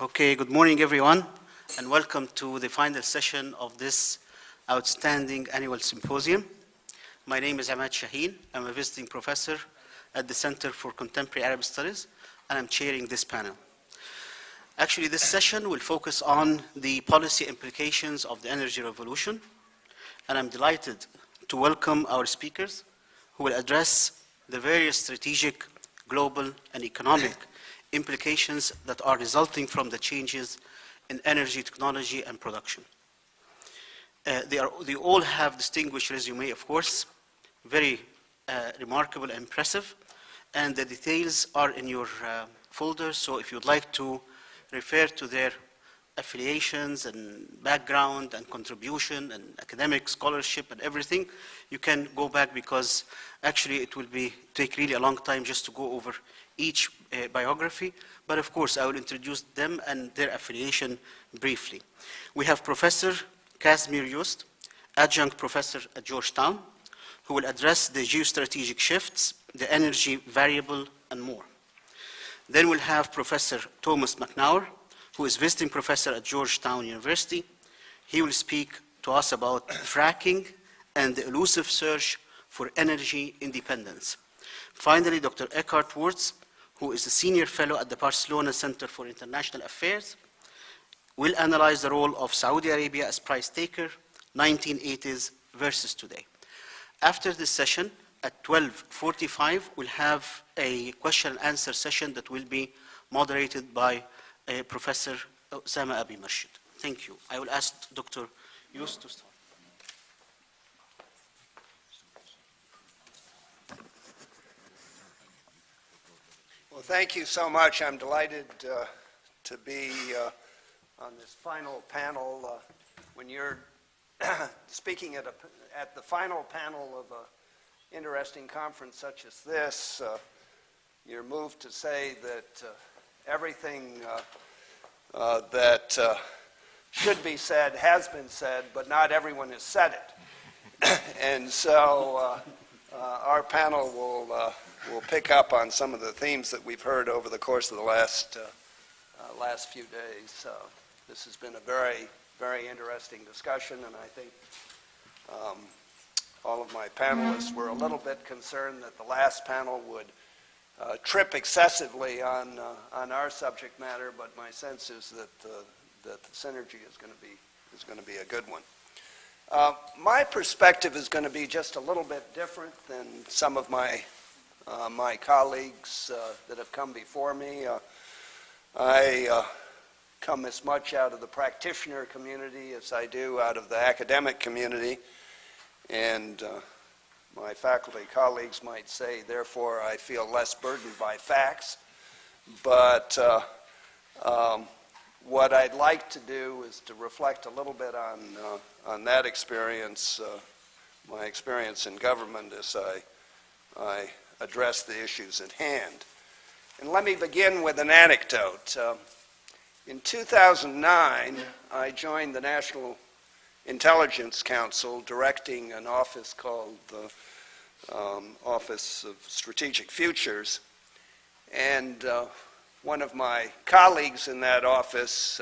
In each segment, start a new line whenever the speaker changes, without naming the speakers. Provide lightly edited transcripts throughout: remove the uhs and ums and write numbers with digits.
Okay, good morning everyone, and welcome to the final session of this outstanding annual symposium. My name is Emad Shahin. I'm a visiting professor at the Center for Contemporary Arab Studies, and I'm chairing this panel. Actually, this session will focus on the policy implications of the energy revolution, and I'm delighted to welcome our speakers who will address the various strategic, global, and economic implications that are resulting from the changes in energy technology and production. They all have distinguished resume, of course, very remarkable and impressive, and the details are in your folder, so if you'd like to refer to their affiliations and background and contribution and academic scholarship and everything, you can go back because actually it will take really a long time just to go over each biography, but of course I will introduce them and their affiliation briefly. We have Professor Casimir Yost, adjunct professor at Georgetown, who will address the geostrategic shifts, the energy variable, and more. Then we'll have Professor Thomas McNaugher, who is visiting professor at Georgetown University. He will speak to us about fracking and the elusive search for energy independence. Finally, Dr. Eckart Woertz, who is a senior fellow at the Barcelona Centre for International Affairs, will analyze the role of Saudi Arabia as price taker, 1980s versus today. After this session, at 12:45, we'll have a question and answer session that will be moderated by Professor Osama Abi Marshid. Thank you. I will ask Dr. Yost to start.
Well, thank you so much. I'm delighted to be on this final panel. When you're speaking at the final panel of an interesting conference such as this, you're moved to say that everything that should be said has been said, but not everyone has said it. And so our panel will pick up on some of the themes that we've heard over the course of the last few days. This has been a very, very interesting discussion, and I think all of my panelists were a little bit concerned that the last panel would trip excessively on our subject matter, but my sense is that the synergy is going to be a good one. My perspective is going to be just a little bit different than some of my colleagues that have come before me. I come as much out of the practitioner community as I do out of the academic community, and my faculty colleagues might say, therefore, I feel less burdened by facts. But what I'd like to do is to reflect a little bit on that experience, my experience in government as I address the issues at hand. And let me begin with an anecdote. In 2009, I joined the National Intelligence Council, directing an office called the Office of Strategic Futures. And one of my colleagues in that office,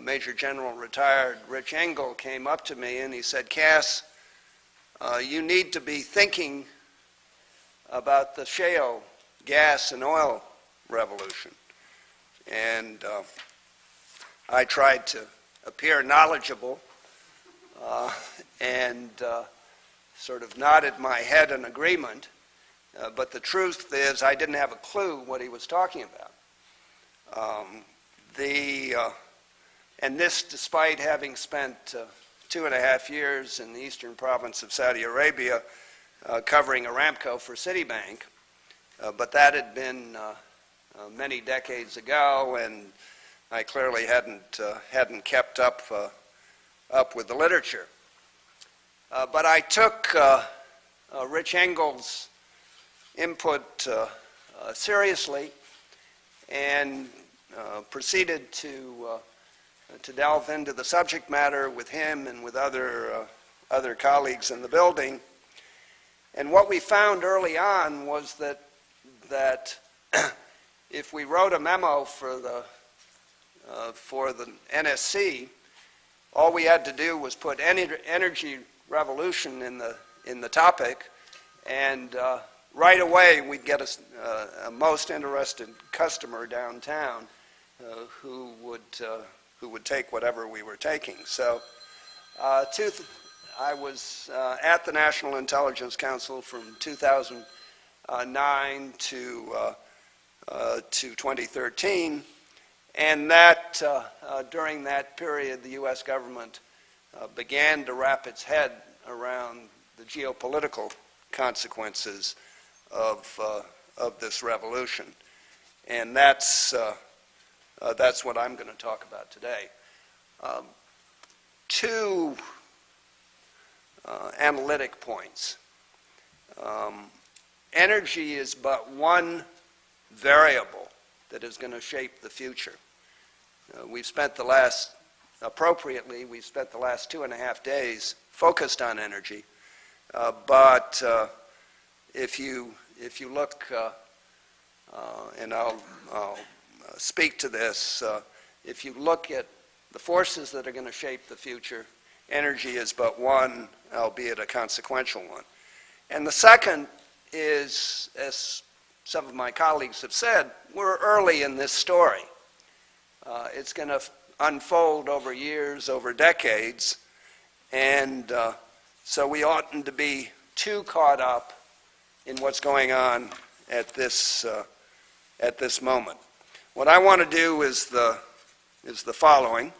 Major General retired Rich Engel, came up to me and he said, "Cass, you need to be thinking about the shale gas and oil revolution." And I tried to appear knowledgeable and sort of nodded my head in agreement, but the truth is I didn't have a clue what he was talking about. And this despite having spent 2.5 years in the eastern province of Saudi Arabia covering Aramco for Citibank, but that had been many decades ago, and I clearly hadn't kept up with the literature. But I took Rich Engel's input seriously and proceeded to delve into the subject matter with him and with other colleagues in the building. And what we found early on was that if we wrote a memo for the for the NSC, all we had to do was put energy revolution in the topic, and right away we'd get a most interested customer downtown who would take whatever we were taking. So I was at the National Intelligence Council from 2009 to 2013, and that during that period the U.S. government began to wrap its head around the geopolitical consequences of this revolution, and that's what I'm going to talk about today. Two analytic points. Energy is but one variable that is going to shape the future. We've spent the last 2.5 days focused on energy, but if you look, and I'll speak to this, if you look at the forces that are going to shape the future, energy is but one, albeit a consequential one. And the second is, as some of my colleagues have said, we're early in this story. It's going to unfold over years, over decades, and so we oughtn't to be too caught up in what's going on at this moment. What I want to do is the following.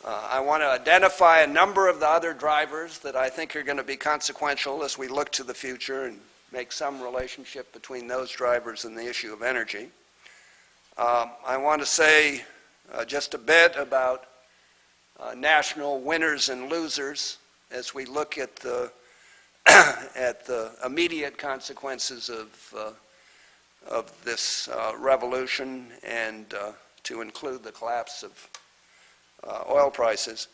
I want to identify a number of the other drivers that I think are going to be consequential as we look to the future and make some relationship between those drivers and the issue of energy. I want to say just a bit about national winners and losers as we look at the immediate consequences of this revolution, and to include the collapse of oil prices.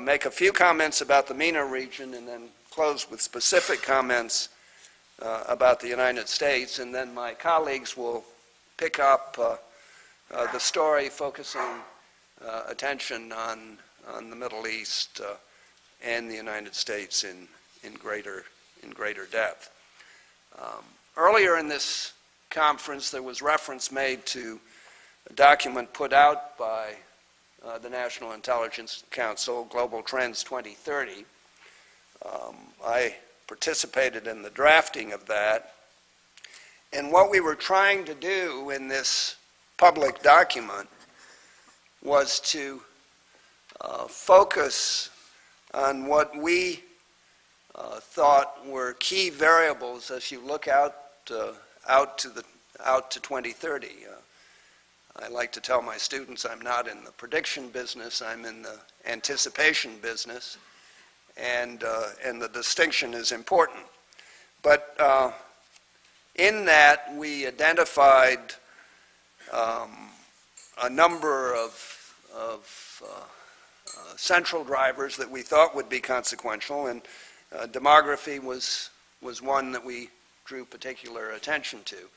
Make a few comments about the MENA region, and then close with specific comments about the United States, and then my colleagues will pick up the story, focusing attention on the Middle East and the United States in greater depth. Earlier in this conference, there was reference made to a document put out by the National Intelligence Council, Global Trends 2030. I participated in the drafting of that, and what we were trying to do in this public document was to focus on what we thought were key variables as you look out to 2030. I like to tell my students I'm not in the prediction business, I'm in the anticipation business, and the distinction is important. But in that, we identified a number of central drivers that we thought would be consequential, and demography was one that we drew particular attention to.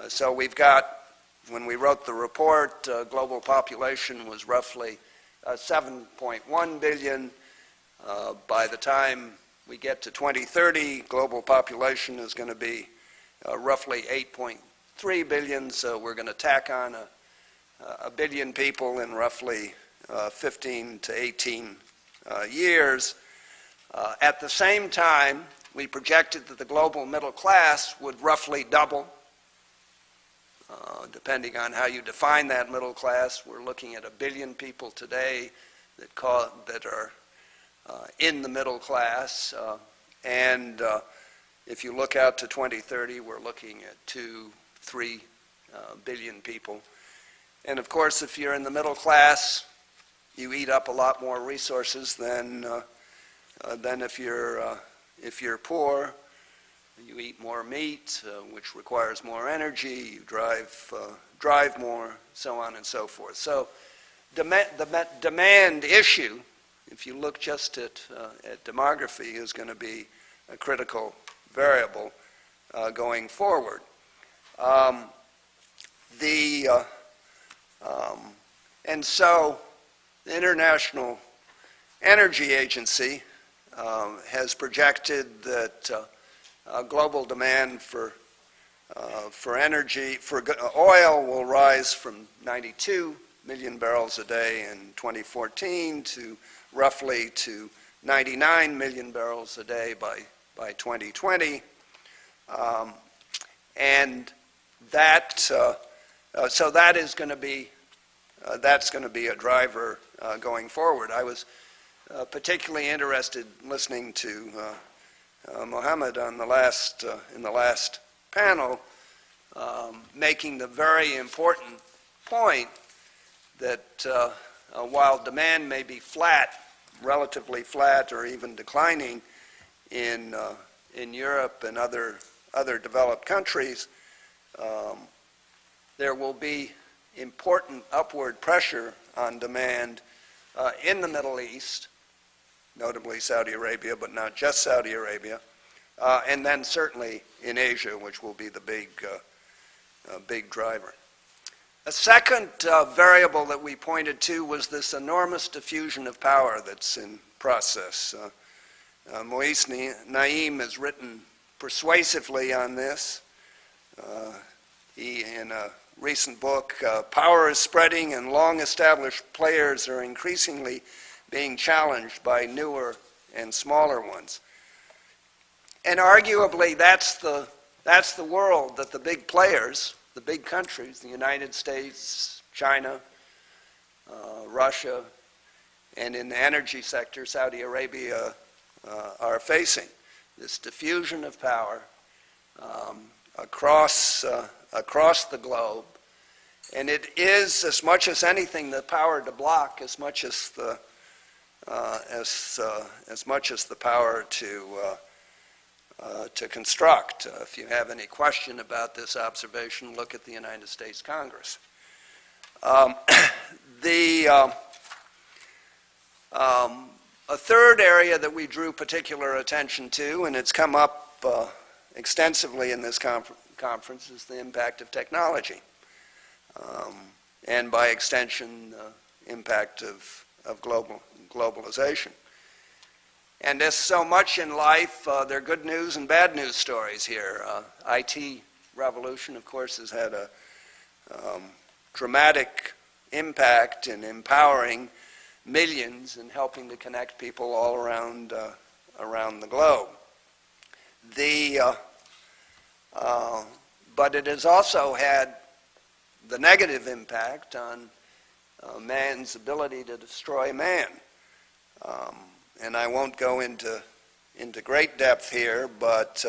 So we've got, when we wrote the report, global population was roughly 7.1 billion. By the time we get to 2030, global population is going to be roughly 8.3 billion, so we're going to tack on a billion people in roughly 15 to 18 years. At the same time, we projected that the global middle class would roughly double. Depending on how you define that middle class, we're looking at 1 billion people today that are in the middle class, and if you look out to 2030, we're looking at 2-3 billion people. And of course, if you're in the middle class, you eat up a lot more resources than if you're poor. You eat more meat, which requires more energy. You drive more, so on and so forth. So the demand issue, if you look just at demography, is going to be a critical variable going forward. And so the International Energy Agency has projected that global demand for oil will rise from 92 million barrels a day in 2014 to roughly to 99 million barrels a day by 2020. And that, so that is going to be, that's going to be a driver going forward. I was particularly interested listening to Mohammed on the last, in the last panel, making the very important point that while demand may be flat, relatively flat, or even declining in Europe and other developed countries, there will be important upward pressure on demand in the Middle East, notably Saudi Arabia, but not just Saudi Arabia, and then certainly in Asia, which will be the big driver. A second variable that we pointed to was this enormous diffusion of power that's in process. Moise Naim has written persuasively on this. He, in a recent book, Power is Spreading and Long-Established Players are Increasingly Being Challenged by Newer and Smaller Ones. And arguably, that's the world that the big players, the big countries, the United States, China, Russia, and in the energy sector, Saudi Arabia, are facing. This diffusion of power across the globe, and it is, as much as anything, the power to block, as much as the power to construct. If you have any question about this observation, look at the United States Congress. A third area that we drew particular attention to, and it's come up extensively in this conference, is the impact of technology, and by extension, impact of globalization. And as so much in life, there are good news and bad news stories here. IT revolution, of course, has had a dramatic impact in empowering millions and helping to connect people all around the globe. But it has also had the negative impact on man's ability to destroy man. And I won't go into great depth here, but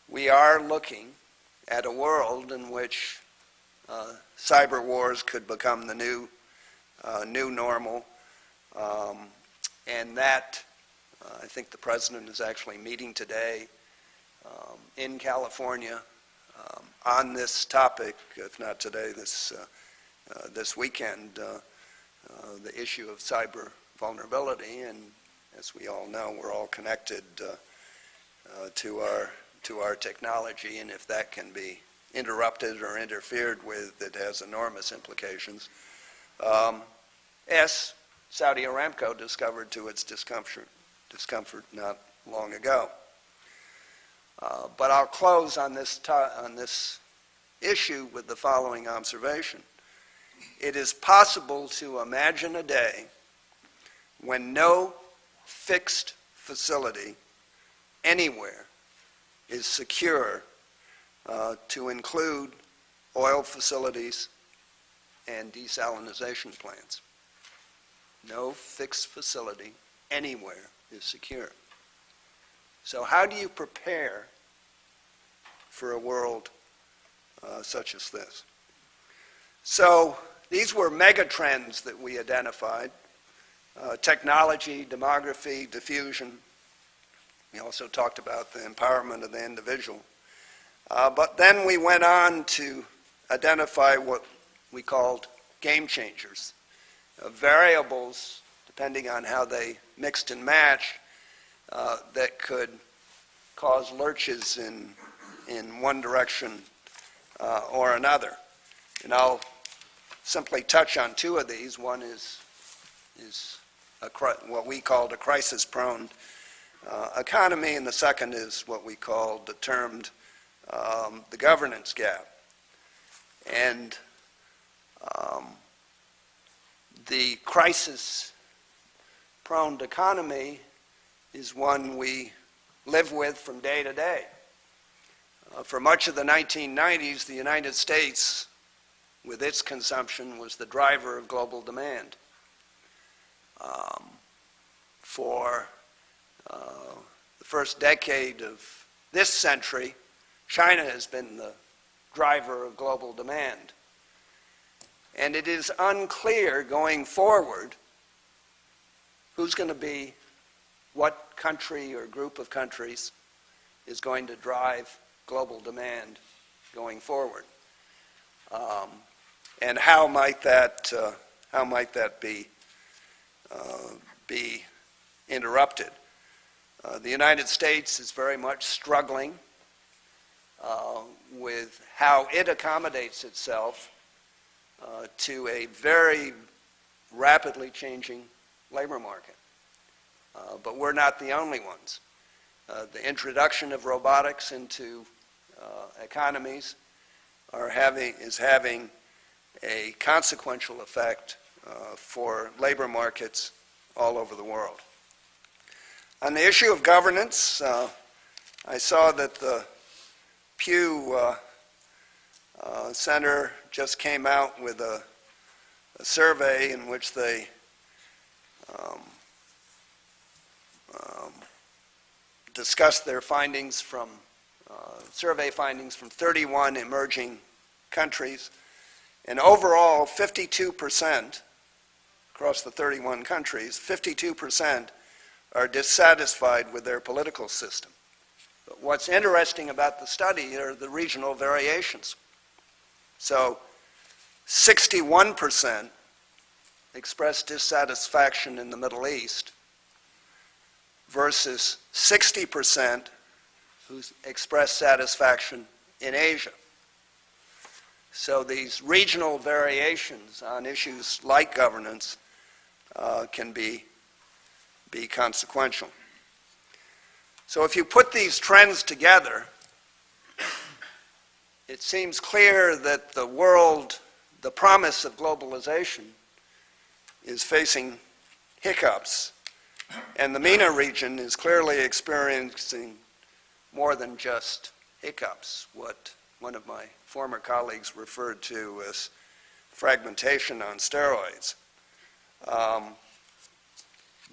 we are looking at a world in which cyber wars could become the new normal. And that, I think the president is actually meeting today in California on this topic, if not today, this weekend, the issue of cyber vulnerability. And as we all know, we're all connected to our technology, and if that can be interrupted or interfered with, it has enormous implications. As Saudi Aramco discovered to its discomfort not long ago. But I'll close on this issue with the following observation. It is possible to imagine a day when no fixed facility anywhere is secure to include oil facilities and desalination plants. No fixed facility anywhere is secure. So how do you prepare for a world such as this? So these were mega trends that we identified. Technology, demography, diffusion. We also talked about the empowerment of the individual. But then we went on to identify what we called game changers. Variables, depending on how they mixed and matched, that could cause lurches in one direction or another. And I'll simply touch on two of these. One is what we called a crisis-prone economy, and the second is what we termed the governance gap. And the crisis-prone economy is one we live with from day to day. For much of the 1990s, the United States, with its consumption, was the driver of global demand. For the first decade of this century, China has been the driver of global demand. And it is unclear going forward who's going to be, what country or group of countries is going to drive global demand going forward. And how might that be interrupted? The United States is very much struggling with how it accommodates itself to a very rapidly changing labor market. But we're not the only ones. The introduction of robotics into economies is having a consequential effect for labor markets all over the world. On the issue of governance, I saw that the Pew Center just came out with a survey in which they discussed their findings from survey findings from 31 emerging countries, and overall 52% across the 31 countries, 52% are dissatisfied with their political system. But what's interesting about the study are the regional variations. So 61% expressed dissatisfaction in the Middle East versus 60% who expressed satisfaction in Asia. So these regional variations on issues like governance can be consequential. So if you put these trends together, it seems clear that the world, the promise of globalization, is facing hiccups. And the MENA region is clearly experiencing more than just hiccups, what one of my former colleagues referred to as fragmentation on steroids.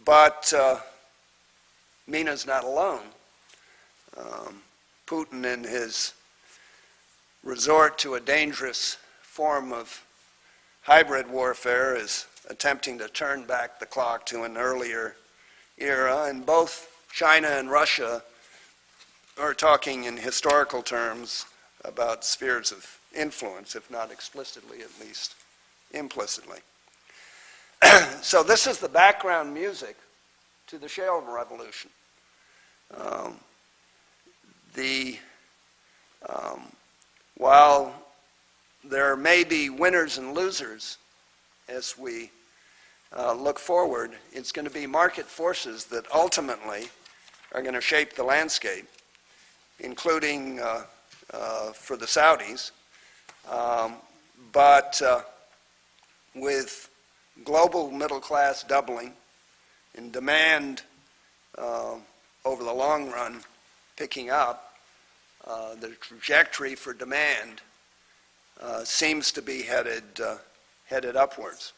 But MENA's not alone. Putin, in his resort to a dangerous form of hybrid warfare, is attempting to turn back the clock to an earlier era, and both China and Russia are talking in historical terms about spheres of influence, if not explicitly, at least implicitly. So this is the background music to the Shale Revolution. While there may be winners and losers as we look forward, it's going to be market forces that ultimately are going to shape the landscape, including for the Saudis. But with global middle class doubling and demand over the long run picking up, the trajectory for demand seems to be headed upwards.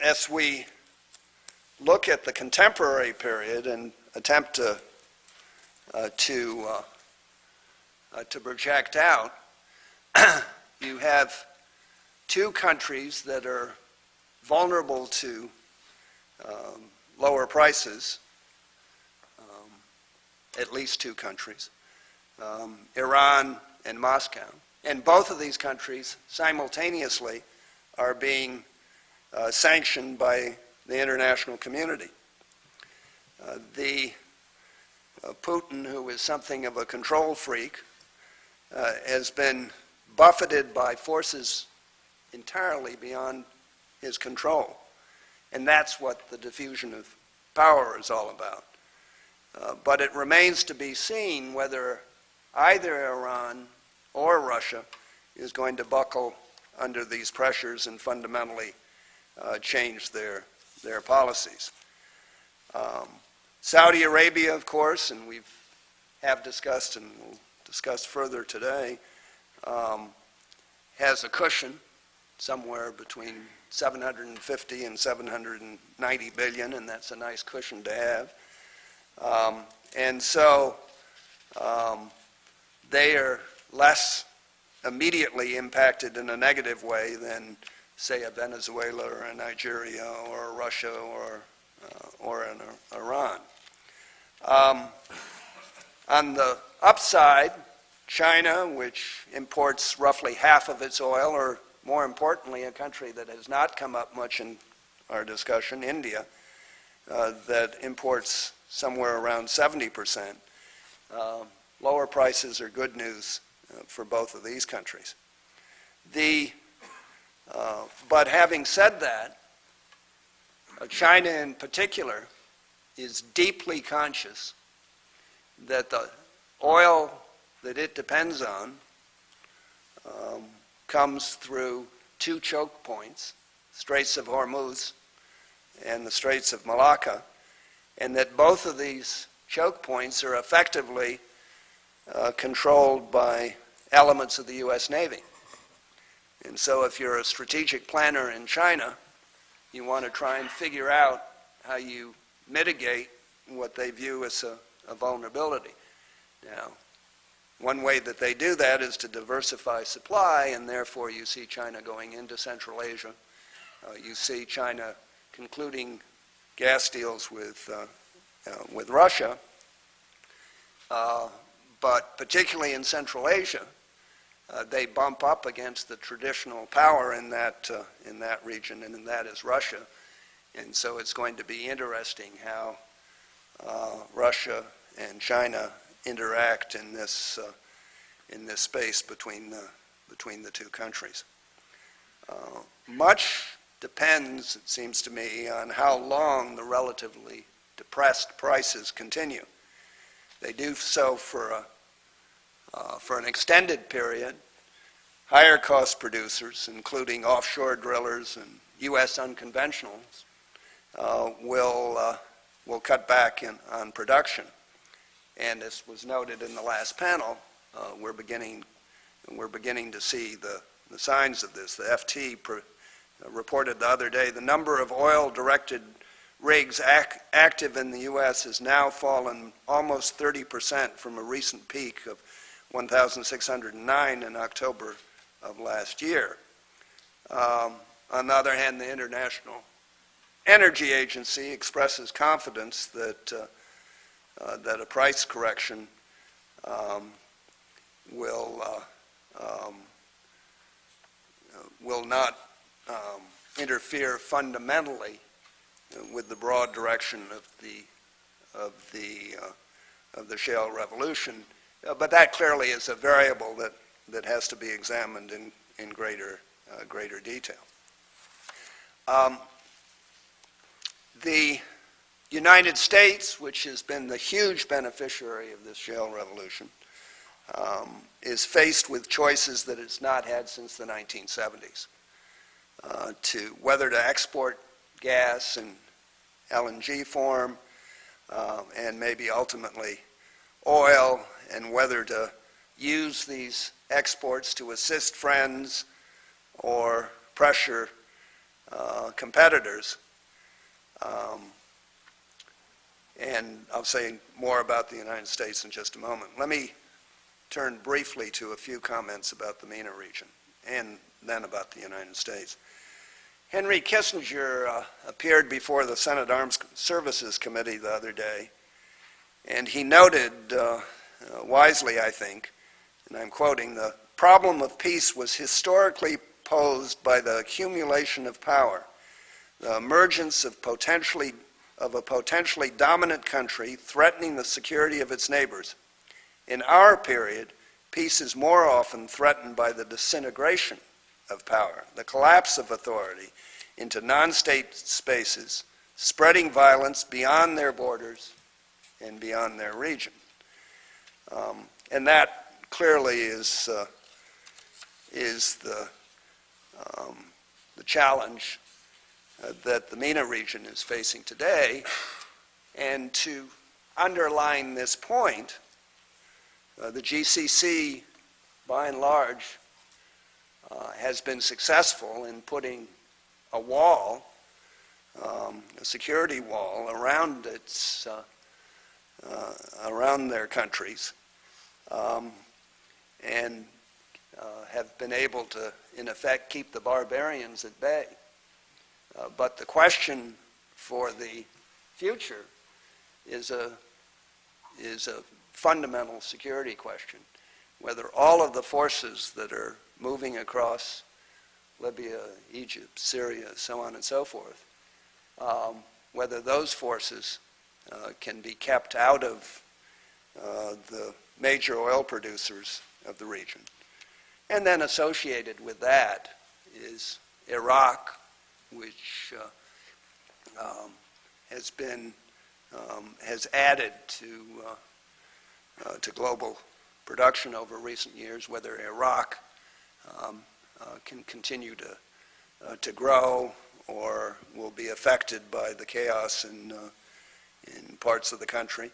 As we look at the contemporary period and attempt to project out, you have two countries that are vulnerable to lower prices, at least two countries, Iran and Moscow. And both of these countries simultaneously are being sanctioned by the international community. The Putin, who is something of a control freak, has been buffeted by forces entirely beyond his control. And that's what the diffusion of power is all about. But it remains to be seen whether either Iran or Russia is going to buckle under these pressures and fundamentally change their policies. Saudi Arabia, of course, and we have discussed and will discuss further today, has a cushion somewhere between 750 and 790 billion, and that's a nice cushion to have. And so they are less immediately impacted in a negative way than, say, a Venezuela or a Nigeria or a Russia or an Iran. On the upside, China, which imports roughly half of its oil, or more importantly, a country that has not come up much in our discussion, India, that imports somewhere around 70%. Lower prices are good news for both of these countries. But having said that, China in particular is deeply conscious that the oil that it depends on comes through two choke points, Straits of Hormuz and the Straits of Malacca, and that both of these choke points are effectively controlled by elements of the U.S. Navy. And so if you're a strategic planner in China, you want to try and figure out how you mitigate what they view as a vulnerability. Now, one way that they do that is to diversify supply, and therefore you see China going into Central Asia. You see China concluding gas deals with Russia. But particularly in Central Asia, they bump up against the traditional power in that region, and that is Russia. And so it's going to be interesting how Russia and China interact in this space between the two countries. Much depends, it seems to me, on how long the relatively depressed prices continue. They do so for an extended period. Higher cost producers, including offshore drillers and U.S. unconventionals, will cut back on production. And as was noted in the last panel, we're beginning to see the signs of this. The FT reported the other day the number of oil-directed rigs active in the U.S. has now fallen almost 30% from a recent peak of 1,609 in October of last year. On the other hand, the International Energy Agency expresses confidence that a price correction will not interfere fundamentally with the broad direction of the shale revolution, but that clearly is a variable that has to be examined in greater detail. The United States, which has been the huge beneficiary of this shale revolution, is faced with choices that it's not had since the 1970s, to whether to export gas in LNG form, and maybe ultimately oil, and whether to use these exports to assist friends or pressure competitors. And I'll say more about the United States in just a moment. Let me turn briefly to a few comments about the MENA region and then about the United States. Henry Kissinger appeared before the Senate Armed Services Committee the other day, and he noted, wisely I think, and I'm quoting, "The problem of peace was historically posed by the accumulation of power, the emergence of potentially of a potentially dominant country threatening the security of its neighbors. In our period, peace is more often threatened by the disintegration of power, the collapse of authority into non-state spaces, spreading violence beyond their borders and beyond their region. And that clearly is the challenge that the MENA region is facing today. And to underline this point, the GCC, by and large, has been successful in putting a wall, a security wall around around their countries, and have been able to, in effect, keep the barbarians at bay. But the question for the future is a fundamental security question, whether all of the forces that are moving across Libya, Egypt, Syria, so on and so forth, whether those forces can be kept out of the major oil producers of the region. And then associated with that is Iraq, which has added to global production over recent years, whether Iraq can continue to grow or will be affected by the chaos in parts of the country.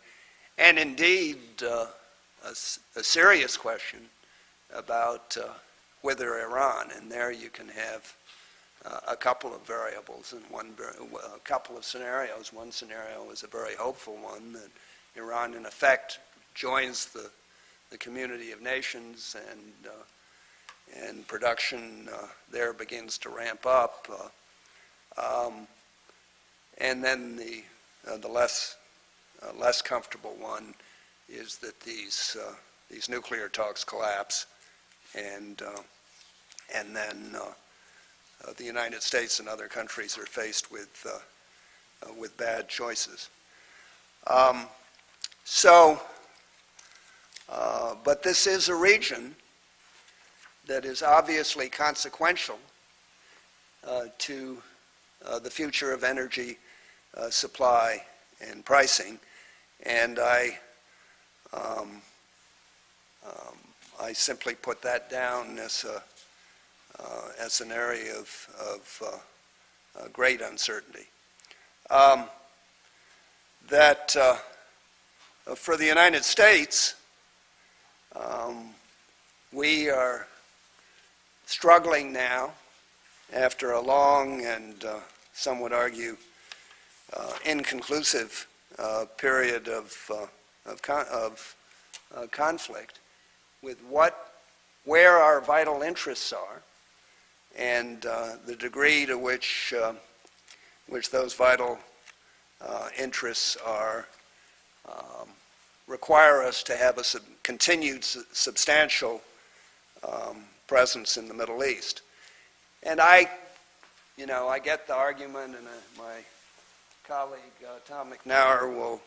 And indeed, a serious question about whether Iran, and there you can have a couple of variables and a couple of scenarios. One scenario is a very hopeful one, that Iran in effect joins the community of nations and production there begins to ramp up. And then the less comfortable one is that these nuclear talks collapse, and then the United States and other countries are faced with bad choices. But this is a region that is obviously consequential to the future of energy supply and pricing, and I simply put that down as an area of great uncertainty. That for the United States, we are struggling now after a long and some would argue inconclusive period of conflict with where our vital interests are and the degree to which those vital interests are require us to have a continued substantial presence in the Middle East. And I get the argument, and my colleague Tom McNaugher will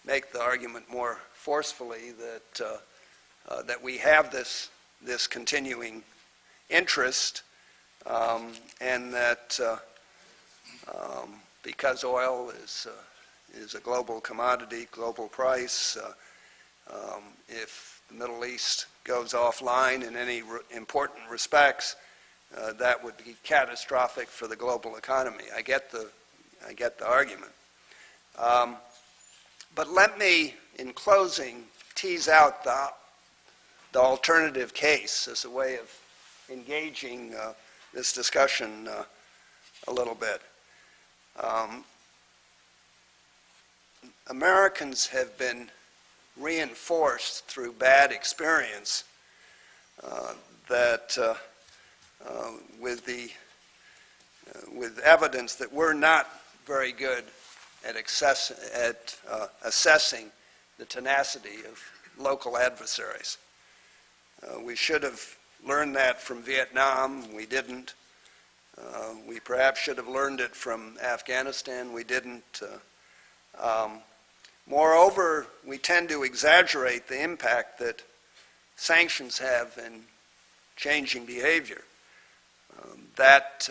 make the argument more forcefully that we have this continuing interest, and that because oil is a global commodity, global price, if the Middle East goes offline in any important respects, that would be catastrophic for the global economy. I get the argument. But let me, in closing, tease out the alternative case as a way of engaging this discussion a little bit. Americans have been reinforced through bad experience that with evidence that we're not very good at assessing the tenacity of local adversaries. We should have learned that from Vietnam. We didn't. We perhaps should have learned it from Afghanistan. We didn't. Moreover, we tend to exaggerate the impact that sanctions have in changing behavior. That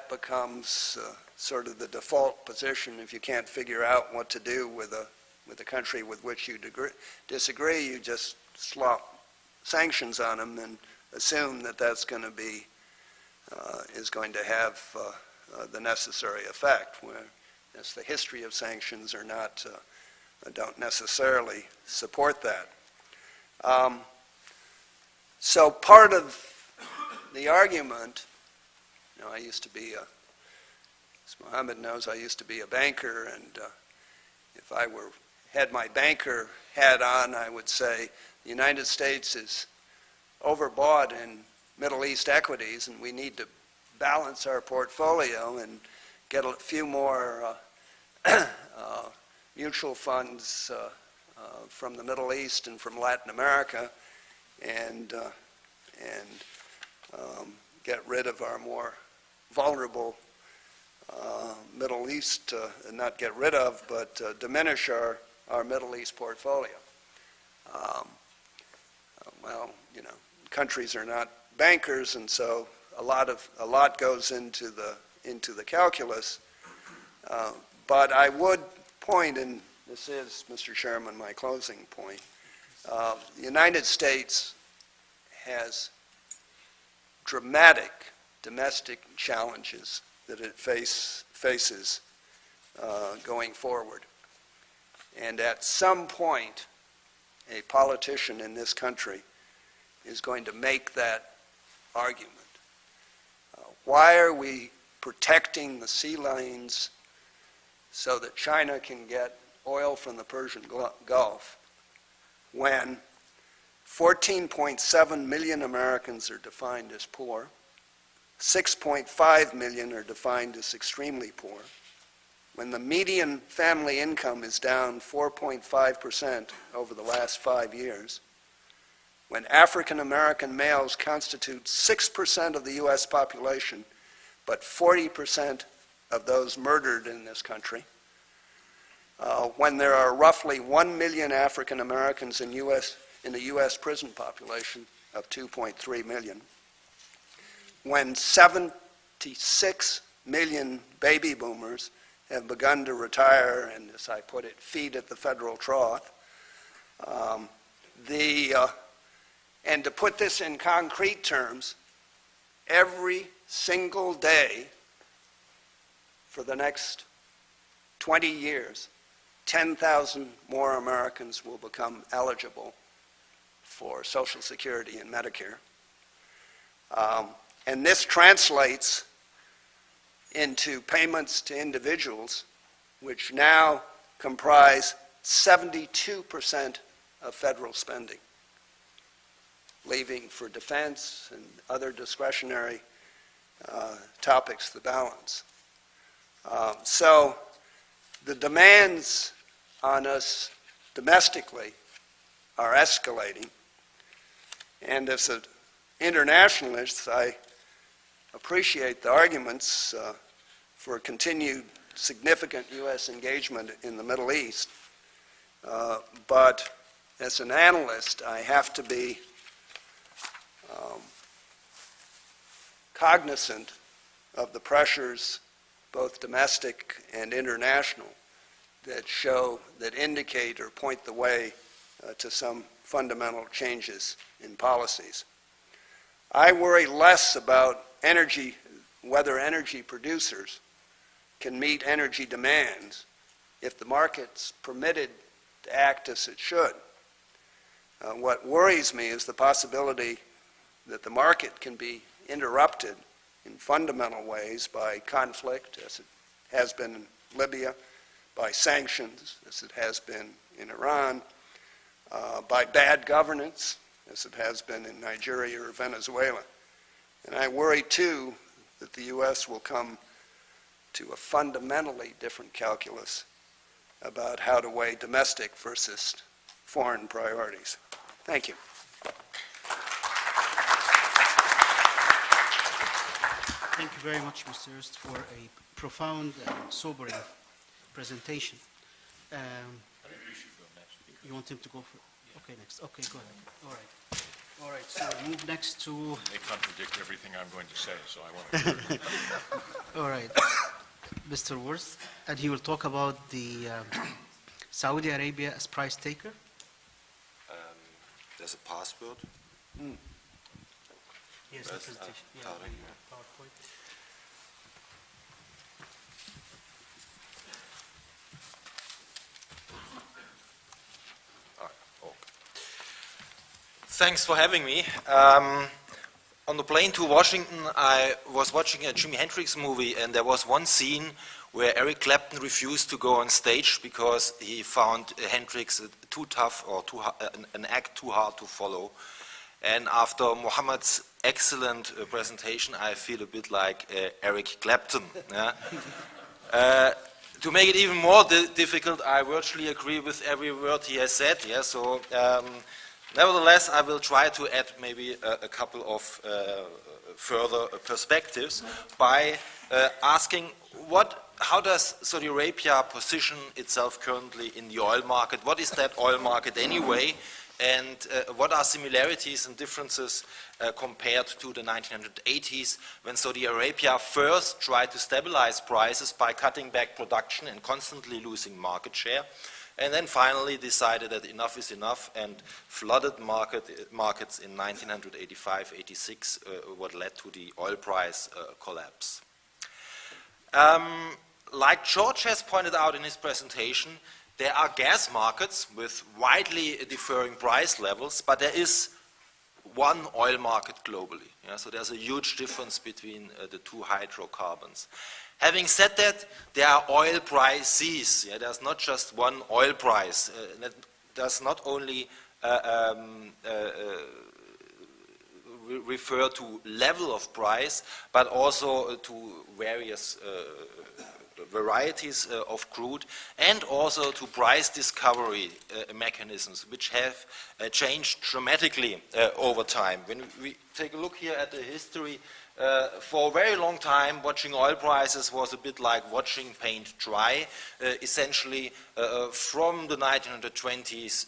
becomes sort of the default position. If you can't figure out what to do with a country with which you disagree, you just slop sanctions on them and assume that that's going to be is going to have the necessary effect. Whereas the history of sanctions are not don't necessarily support that. So part of the argument, you know, I used to be, as Mohammed knows, I used to be a banker, and if I had my banker hat on, I would say the United States is overbought in Middle East equities, and we need to balance our portfolio and get a few more mutual funds from the Middle East and from Latin America, and get rid of our more vulnerable Middle East, not get rid of, but diminish our Middle East portfolio. Well, you know, countries are not bankers, and so a lot goes into the calculus. But I would point, and this is, Mr. Chairman, my closing point. The United States has dramatic domestic challenges that it faces going forward. And at some point, a politician in this country is going to make that argument. Why are we protecting the sea lanes so that China can get oil from the Persian Gulf when 14.7 million Americans are defined as poor, 6.5 million are defined as extremely poor, when the median family income is down 4.5% over the last 5 years, when African American males constitute 6% of the U.S. population, but 40% of those murdered in this country, when there are roughly 1 million African Americans in the U.S. prison population of 2.3 million, when 76 million baby boomers have begun to retire and, as I put it, feed at the federal trough. And to put this in concrete terms, every single day for the next 20 years, 10,000 more Americans will become eligible for Social Security and Medicare. And this translates into payments to individuals, which now comprise 72% of federal spending, leaving for defense and other discretionary topics the balance. So the demands on us domestically are escalating, and as an internationalist, I appreciate the arguments for continued significant U.S. engagement in the Middle East, but as an analyst, I have to be cognizant of the pressures, both domestic and international, that indicate or point the way to some fundamental changes in policies. I worry less about whether energy producers can meet energy demands if the market's permitted to act as it should. What worries me is the possibility that the market can be interrupted in fundamental ways by conflict, as it has been in Libya, by sanctions, as it has been in Iran, by bad governance, as it has been in Nigeria or Venezuela. And I worry, too, that the U.S. will come to a fundamentally different calculus about how to weigh domestic versus foreign priorities. Thank you.
Thank you very much, Mr. Yost, for a profound and sobering presentation.
I think you should go next.
You want him to go for? Okay, next. Okay, go ahead. All right. All right. So move next to.
They contradict everything I'm going to say, so I want to.
All right, Mr. Woertz, and he will talk about the Saudi Arabia as price taker.
There's a password.
Yes,
Yes,
presentation.
Tarek.
PowerPoint.
Thanks for having me. On the plane to Washington, I was watching a Jimi Hendrix movie, and there was one scene where Eric Clapton refused to go on stage because he found Hendrix too tough or an act too hard to follow. And after Mohammed's excellent presentation, I feel a bit like Eric Clapton. Yeah? To make it even more difficult, I virtually agree with every word he has said. Yeah? So, nevertheless, I will try to add maybe a couple of further perspectives by asking how does Saudi Arabia position itself currently in the oil market? What is that oil market anyway? And what are similarities and differences compared to the 1980s when Saudi Arabia first tried to stabilize prices by cutting back production and constantly losing market share, and then finally decided that enough is enough and flooded markets in 1985-86, what led to the oil price collapse. Like George has pointed out in his presentation, there are gas markets with widely differing price levels, but there is one oil market globally. Yeah? So there's a huge difference between the two hydrocarbons. Having said that, there are oil prices. Yeah? There's not just one oil price. That does not only refer to level of price, but also to various varieties of crude, and also to price discovery mechanisms, which have changed dramatically over time. When we take a look here at the history, for a very long time, watching oil prices was a bit like watching paint dry. Essentially, from the 1920s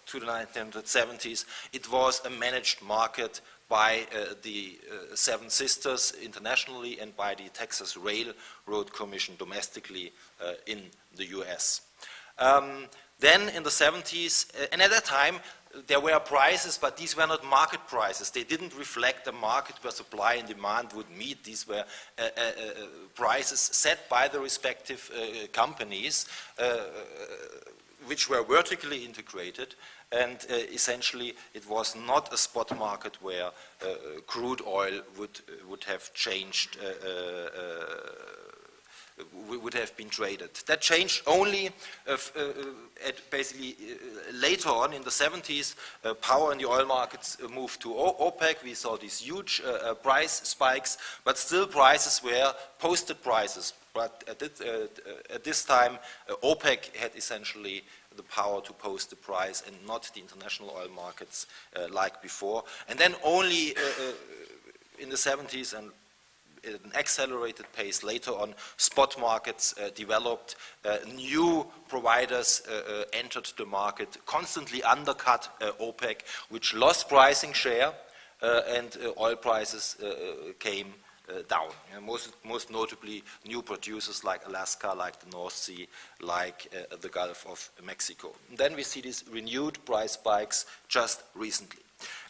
to the 1970s, it was a managed market by the Seven Sisters internationally and by the Texas Railroad Commission domestically in the US. Then in the 70s, and at that time, there were prices, but these were not market prices. They didn't reflect the market where supply and demand would meet. These were prices set by the respective companies, which were vertically integrated, and essentially it was not a spot market where crude oil would have changed, would have been traded. That changed only basically later on in the 70s. Power in the oil markets moved to OPEC. We saw these huge price spikes, but still prices were posted prices. But at this time, OPEC had essentially the power to post the price and not the international oil markets like before. And then only in the 70s and at an accelerated pace later on, spot markets developed, new providers entered the market, constantly undercut OPEC, which lost pricing share, and oil prices came down. Most notably, new producers like Alaska, like the North Sea, like the Gulf of Mexico. And then we see these renewed price spikes just recently.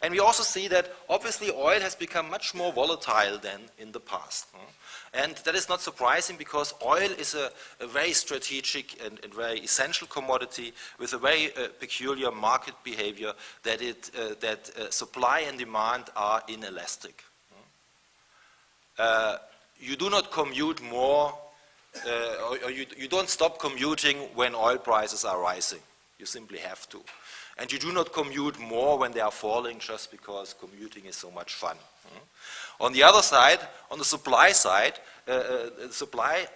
And we also see that obviously oil has become much more volatile than in the past. And that is not surprising because oil is a very strategic and very essential commodity with a very peculiar market behavior that supply and demand are inelastic. You do not commute more, or you don't stop commuting when oil prices are rising. You simply have to. And you do not commute more when they are falling just because commuting is so much fun. On the other side, on the supply side, supply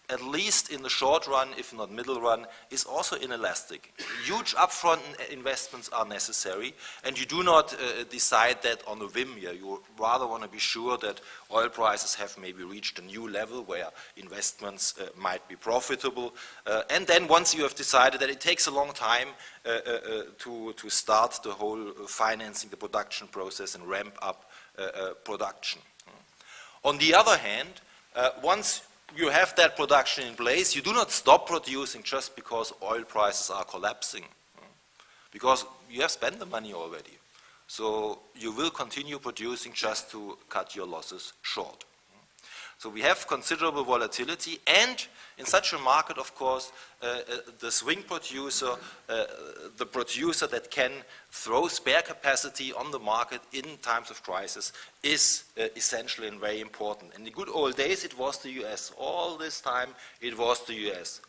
at least in the short run, if not middle run, is also inelastic. Huge upfront investments are necessary, and you do not decide that on a whim here. You rather want to be sure that oil prices have maybe reached a new level where investments might be profitable. And then once you have decided that it takes a long time to start the whole financing the production process and ramp up production. On the other hand, once you have that production in place, you do not stop producing just because oil prices are collapsing, because you have spent the money already. So you will continue producing just to cut your losses short. So we have considerable volatility, and in such a market, of course, the swing producer, the producer that can throw spare capacity on the market in times of crisis is essential and very important. In the good old days, it was the US. All this time, it was the US.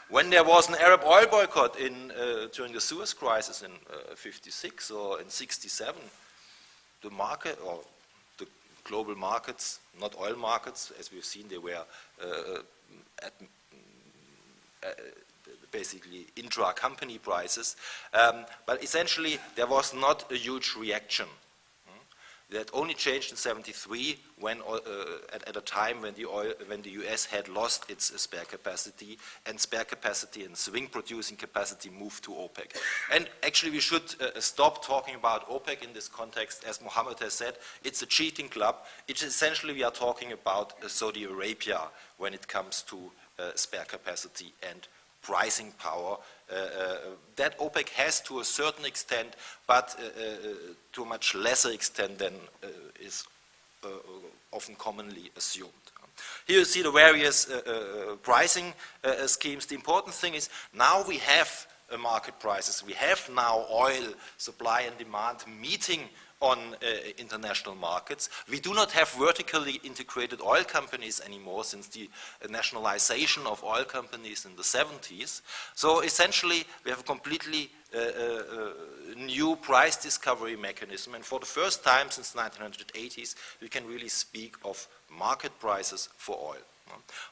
When there was an Arab oil boycott during the Suez crisis in 56 or in 67, the market, or the global markets, not oil markets, as we've seen, they were basically intra-company prices, but essentially there was not a huge reaction. That only changed in 73 when, at a time when the US had lost its spare capacity, and swing producing capacity moved to OPEC. And actually we should stop talking about OPEC in this context. As Mohammed has said, it's a cheating club. It's essentially we are talking about Saudi Arabia when it comes to spare capacity and pricing power that OPEC has to a certain extent, but to a much lesser extent than is often commonly assumed. Here you see the various pricing schemes. The important thing is now we have market prices. We have now oil supply and demand meeting on international markets. We do not have vertically integrated oil companies anymore since the nationalization of oil companies in the 70s. So essentially we have a completely new price discovery mechanism, and for the first time since the 1980s we can really speak of market prices for oil.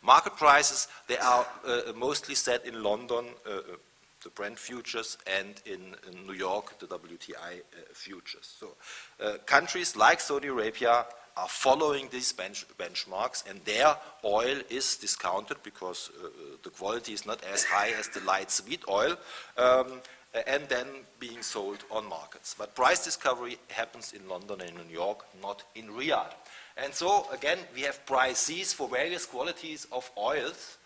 Market prices, they are mostly set in London, the Brent futures, and in New York, the WTI futures. So countries like Saudi Arabia are following these benchmarks, and their oil is discounted because the quality is not as high as the light sweet oil, and then being sold on markets. But price discovery happens in London and in New York, not in Riyadh. And so again, we have prices for various qualities of oils,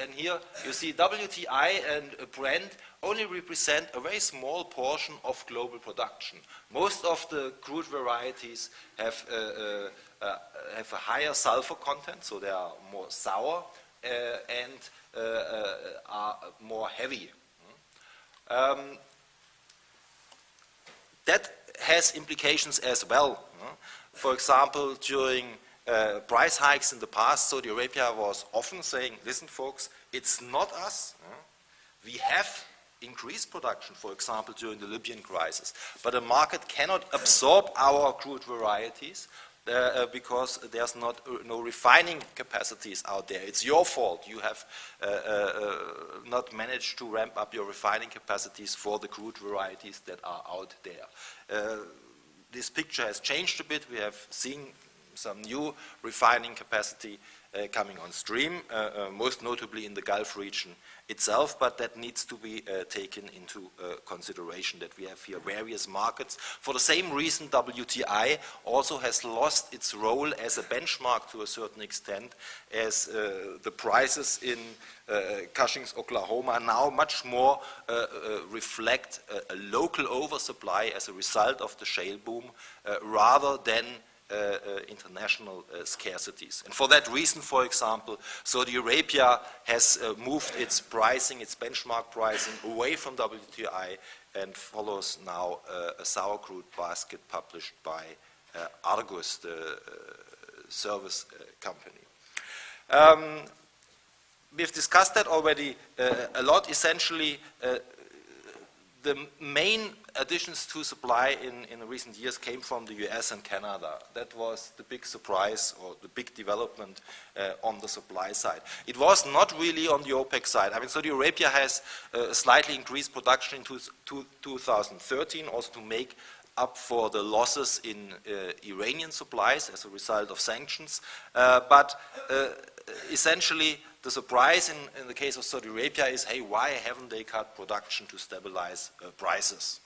and here you see WTI and Brent only represent a very small portion of global production. Most of the crude varieties have a higher sulfur content, so they are more sour and are more heavy. That has implications as well. For example, during price hikes in the past, Saudi Arabia was often saying, listen folks, it's not us. We have increased production, for example, during the Libyan crisis, but the market cannot absorb our crude varieties because there's no refining capacities out there. It's your fault. You have not managed to ramp up your refining capacities for the crude varieties that are out there. This picture has changed a bit. We have seen some new refining capacity coming on stream, most notably in the Gulf region itself, but that needs to be taken into consideration, that we have here various markets. For the same reason, WTI also has lost its role as a benchmark to a certain extent, as the prices in Cushing's, Oklahoma now much more reflect a local oversupply as a result of the shale boom, rather than international scarcities. And for that reason, for example, Saudi Arabia has moved its pricing, its benchmark pricing, away from WTI and follows now a sour crude basket published by Argus, the service company. We've discussed that already a lot. Essentially, the main additions to supply in recent years came from the US and Canada. That was the big surprise or the big development on the supply side. It was not really on the OPEC side. I mean, Saudi Arabia has slightly increased production in 2013 also to make up for the losses in Iranian supplies as a result of sanctions. But essentially, the surprise in the case of Saudi Arabia is, hey, why haven't they cut production to stabilize prices?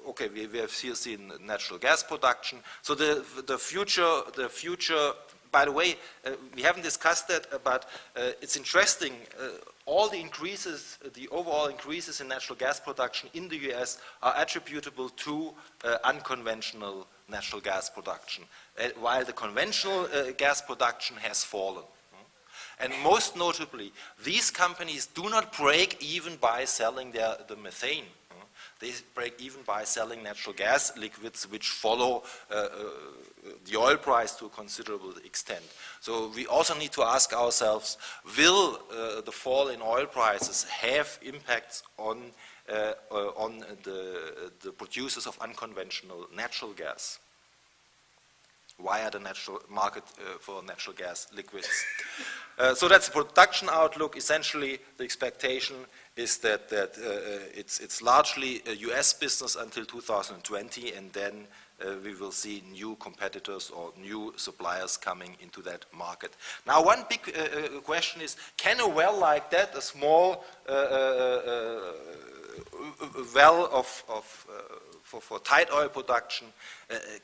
Okay, we have here seen natural gas production. So the future. By the way, we haven't discussed that, but it's interesting. All the increases, the overall increases in natural gas production in the US are attributable to unconventional natural gas production, while the conventional gas production has fallen. And most notably, these companies do not break even by selling the methane. They break even by selling natural gas liquids which follow the oil price to a considerable extent. So we also need to ask ourselves, will the fall in oil prices have impacts on the producers of unconventional natural gas? Why are the natural market for natural gas liquids? So that's the production outlook. Essentially, the expectation is that it's largely a US business until 2020, and then we will see new competitors or new suppliers coming into that market. Now, one big question is, can a well like that, a small well for tight oil production,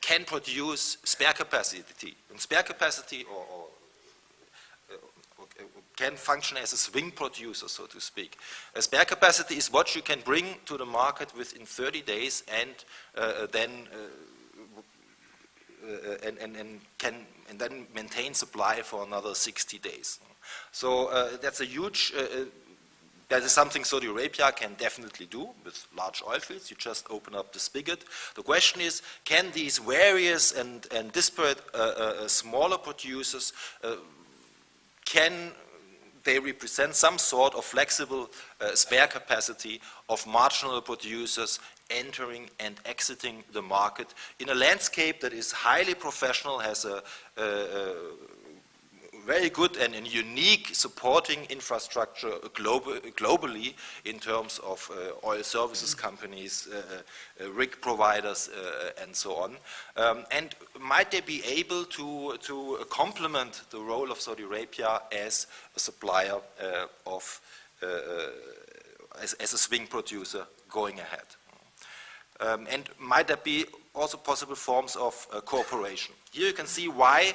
can produce spare capacity? And spare capacity can function as a swing producer, so to speak. A spare capacity is what you can bring to the market within 30 days and then maintain supply for another 60 days. So that's a huge. That is something Saudi Arabia can definitely do with large oil fields. You just open up the spigot. The question is, can these various and disparate smaller producers, can they represent some sort of flexible spare capacity of marginal producers entering and exiting the market in a landscape that is highly professional, has a very good and unique supporting infrastructure globally in terms of oil services companies, rig providers, and so on. And might they be able to complement the role of Saudi Arabia as a supplier as a swing producer going ahead? And might there be also possible forms of cooperation? Here you can see why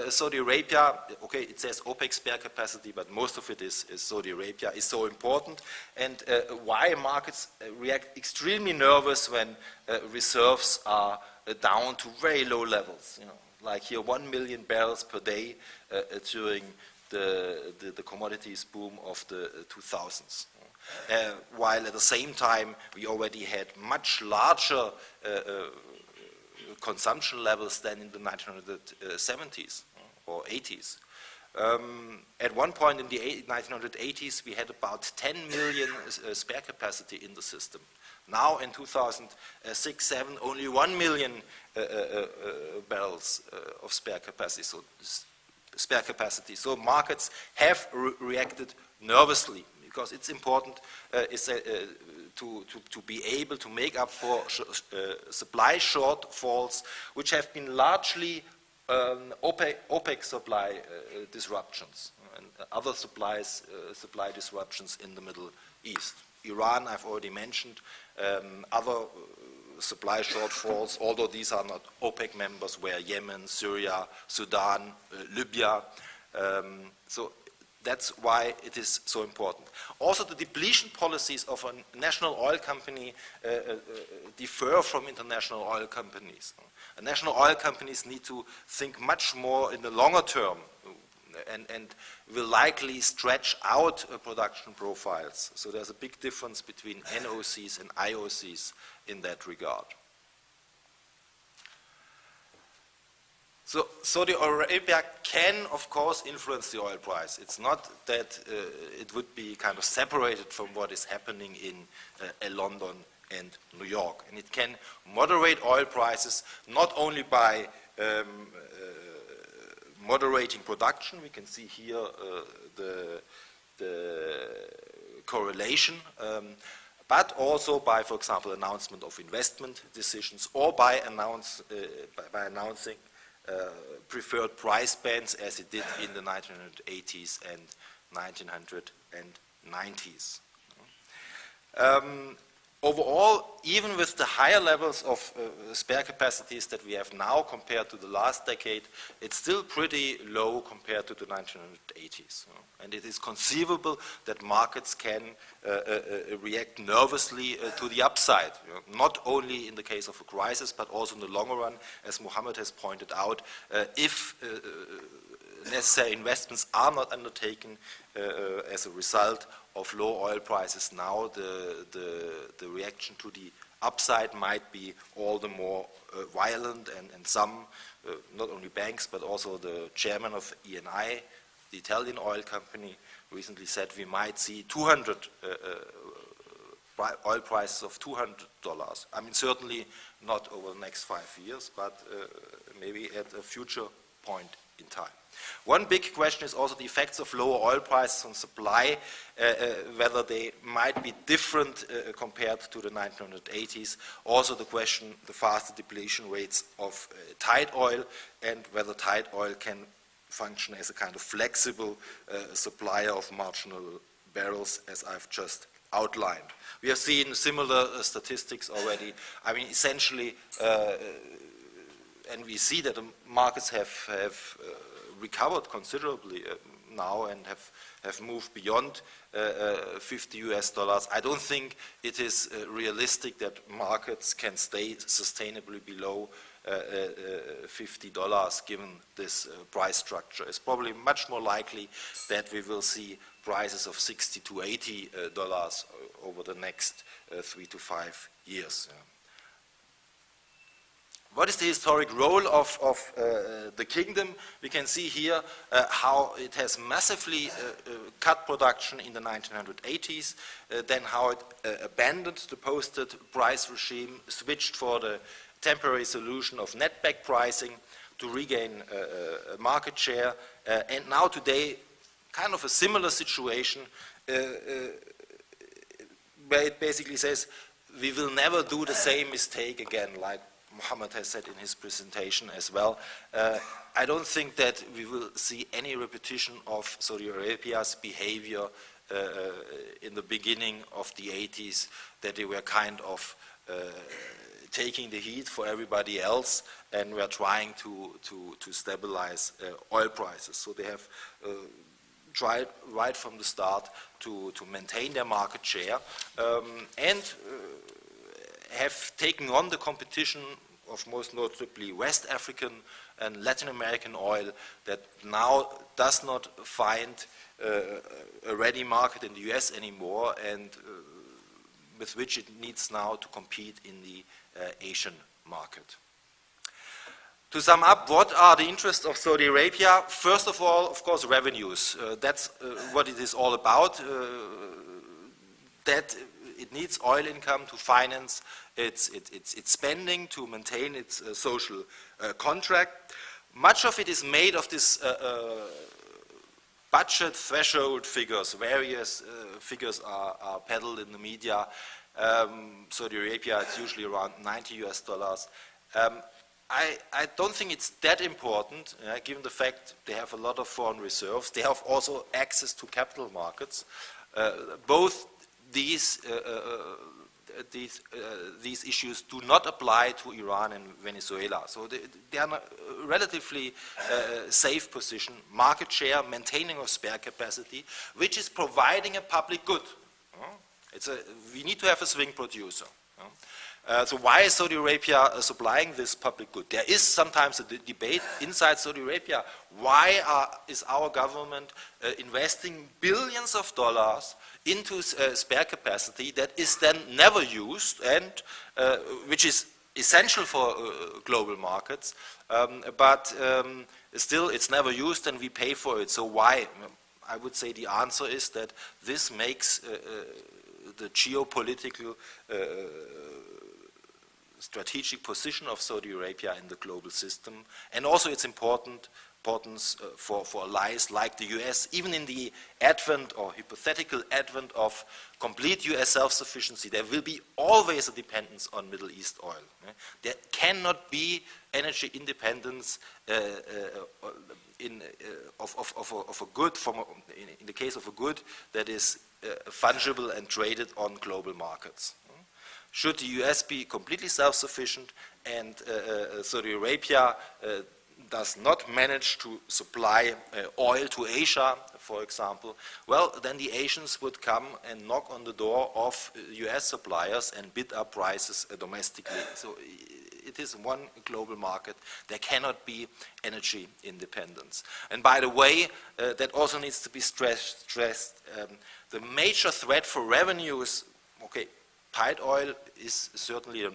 Saudi Arabia, okay, it says OPEC spare capacity, but most of it is Saudi Arabia, is so important, and why markets react extremely nervous when reserves are down to very low levels. You know, like here 1 million barrels per day during the commodities boom of the 2000s. While at the same time we already had much larger consumption levels than in the 1970s or 80s. At one point in the 1980s, we had about 10 million spare capacity in the system. Now in 2006-07, only 1 million barrels of spare capacity. So markets have reacted nervously, because it's important to be able to make up for supply shortfalls, which have been largely OPEC supply disruptions and other supply disruptions in the Middle East. Iran, I've already mentioned, other supply shortfalls, although these are not OPEC members, were Yemen, Syria, Sudan, Libya. So that's why it is so important. Also, the depletion policies of a national oil company differ from international oil companies. National oil companies need to think much more in the longer term and will likely stretch out production profiles. So there's a big difference between NOCs and IOCs in that regard. So Saudi Arabia can, of course, influence the oil price. It's not that it would be kind of separated from what is happening in London and New York. And it can moderate oil prices not only by moderating production. We can see here the correlation, but also by, for example, announcement of investment decisions, or by announcing preferred price bands, as it did in the 1980s and 1990s. Overall, even with the higher levels of spare capacities that we have now compared to the last decade, it's still pretty low compared to the 1980s. And it is conceivable that markets can react nervously to the upside, not only in the case of a crisis, but also in the longer run, as Mohammed has pointed out, if necessary investments are not undertaken as a result of low oil prices now, the reaction to the upside might be all the more violent, and some, not only banks, but also the chairman of Eni, the Italian oil company, recently said we might see oil prices of $200. I mean, certainly not over the next 5 years, but maybe at a future point in time. One big question is also the effects of lower oil prices on supply, whether they might be different compared to the 1980s. Also the question, the faster depletion rates of tight oil, and whether tight oil can function as a kind of flexible supplier of marginal barrels, as I've just outlined. We have seen similar statistics already. I mean, essentially, and we see that the markets have recovered considerably now and have moved beyond $50. I don't think it is realistic that markets can stay sustainably below $50 given this price structure. It's probably much more likely that we will see prices of $60 to $80 over the next 3 to 5 years. What is the historic role of the kingdom? We can see here how it has massively cut production in the 1980s, then how it abandoned the posted price regime, switched for the temporary solution of netback pricing to regain market share, and now today kind of a similar situation where it basically says we will never do the same mistake again, like Mohammed has said in his presentation as well. I don't think that we will see any repetition of Saudi Arabia's behavior in the beginning of the 80s, that they were kind of taking the heat for everybody else and were trying to stabilize oil prices. So they have tried right from the start to maintain their market share and have taken on the competition of most notably West African and Latin American oil that now does not find a ready market in the US anymore, and with which it needs now to compete in the Asian market. To sum up, what are the interests of Saudi Arabia? First of all, of course, revenues. That's what it is all about. That it needs oil income to finance its spending, to maintain its social contract. Much of it is made of this budget threshold figures. Various figures are peddled in the media. Saudi Arabia, it's usually around $90. I don't think it's that important, given the fact they have a lot of foreign reserves. They have also access to capital markets. Both these issues do not apply to Iran and Venezuela. So they are in a relatively safe position, market share, maintaining of spare capacity, which is providing a public good. We need to have a swing producer. So why is Saudi Arabia supplying this public good? There is sometimes a debate inside Saudi Arabia. Why is our government investing billions of dollars into spare capacity that is then never used, and which is essential for global markets, but still it's never used and we pay for it. So why? I would say the answer is that this makes the geopolitical strategic position of Saudi Arabia in the global system, and also its importance for allies like the US, even in the advent or hypothetical advent of complete US self-sufficiency. There will be always a dependence on Middle East oil. There cannot be energy independence in a good, in the case of a good that is fungible and traded on global markets. Should the US be completely self-sufficient and Saudi Arabia does not manage to supply oil to Asia, for example, well, then the Asians would come and knock on the door of US suppliers and bid up prices domestically. So it is one global market. There cannot be energy independence. And by the way, that also needs to be stressed. The major threat for revenues, okay, tight oil is certainly a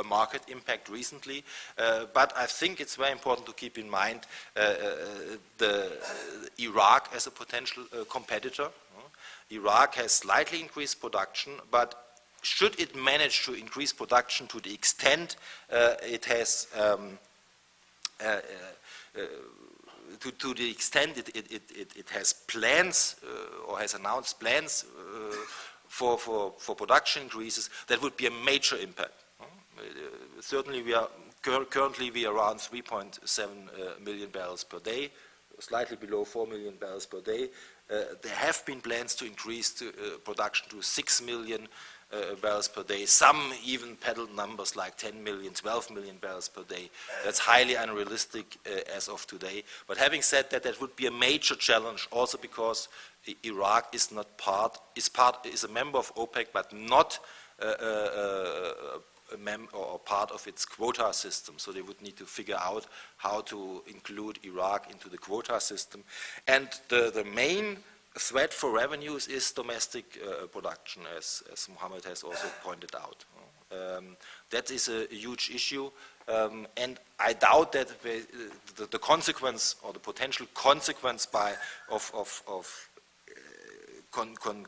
market impact recently, but I think it's very important to keep in mind Iraq as a potential competitor. Iraq has slightly increased production, but should it manage to increase production to the extent it has to the extent it has plans or has announced plans for production increases, that would be a major impact. Certainly currently we are around 3.7 million barrels per day, slightly below 4 million barrels per day. There have been plans to increase production to 6 million barrels per day. Some even peddled numbers like 10 million, 12 million barrels per day. That's highly unrealistic as of today. But having said that, that would be a major challenge also because Iraq is not is a member of OPEC, but not or part of its quota system. So they would need to figure out how to include Iraq into the quota system. And the main threat for revenues is domestic production, as Mohammed has also pointed out. That is a huge issue, and I doubt that the consequence or the potential consequence of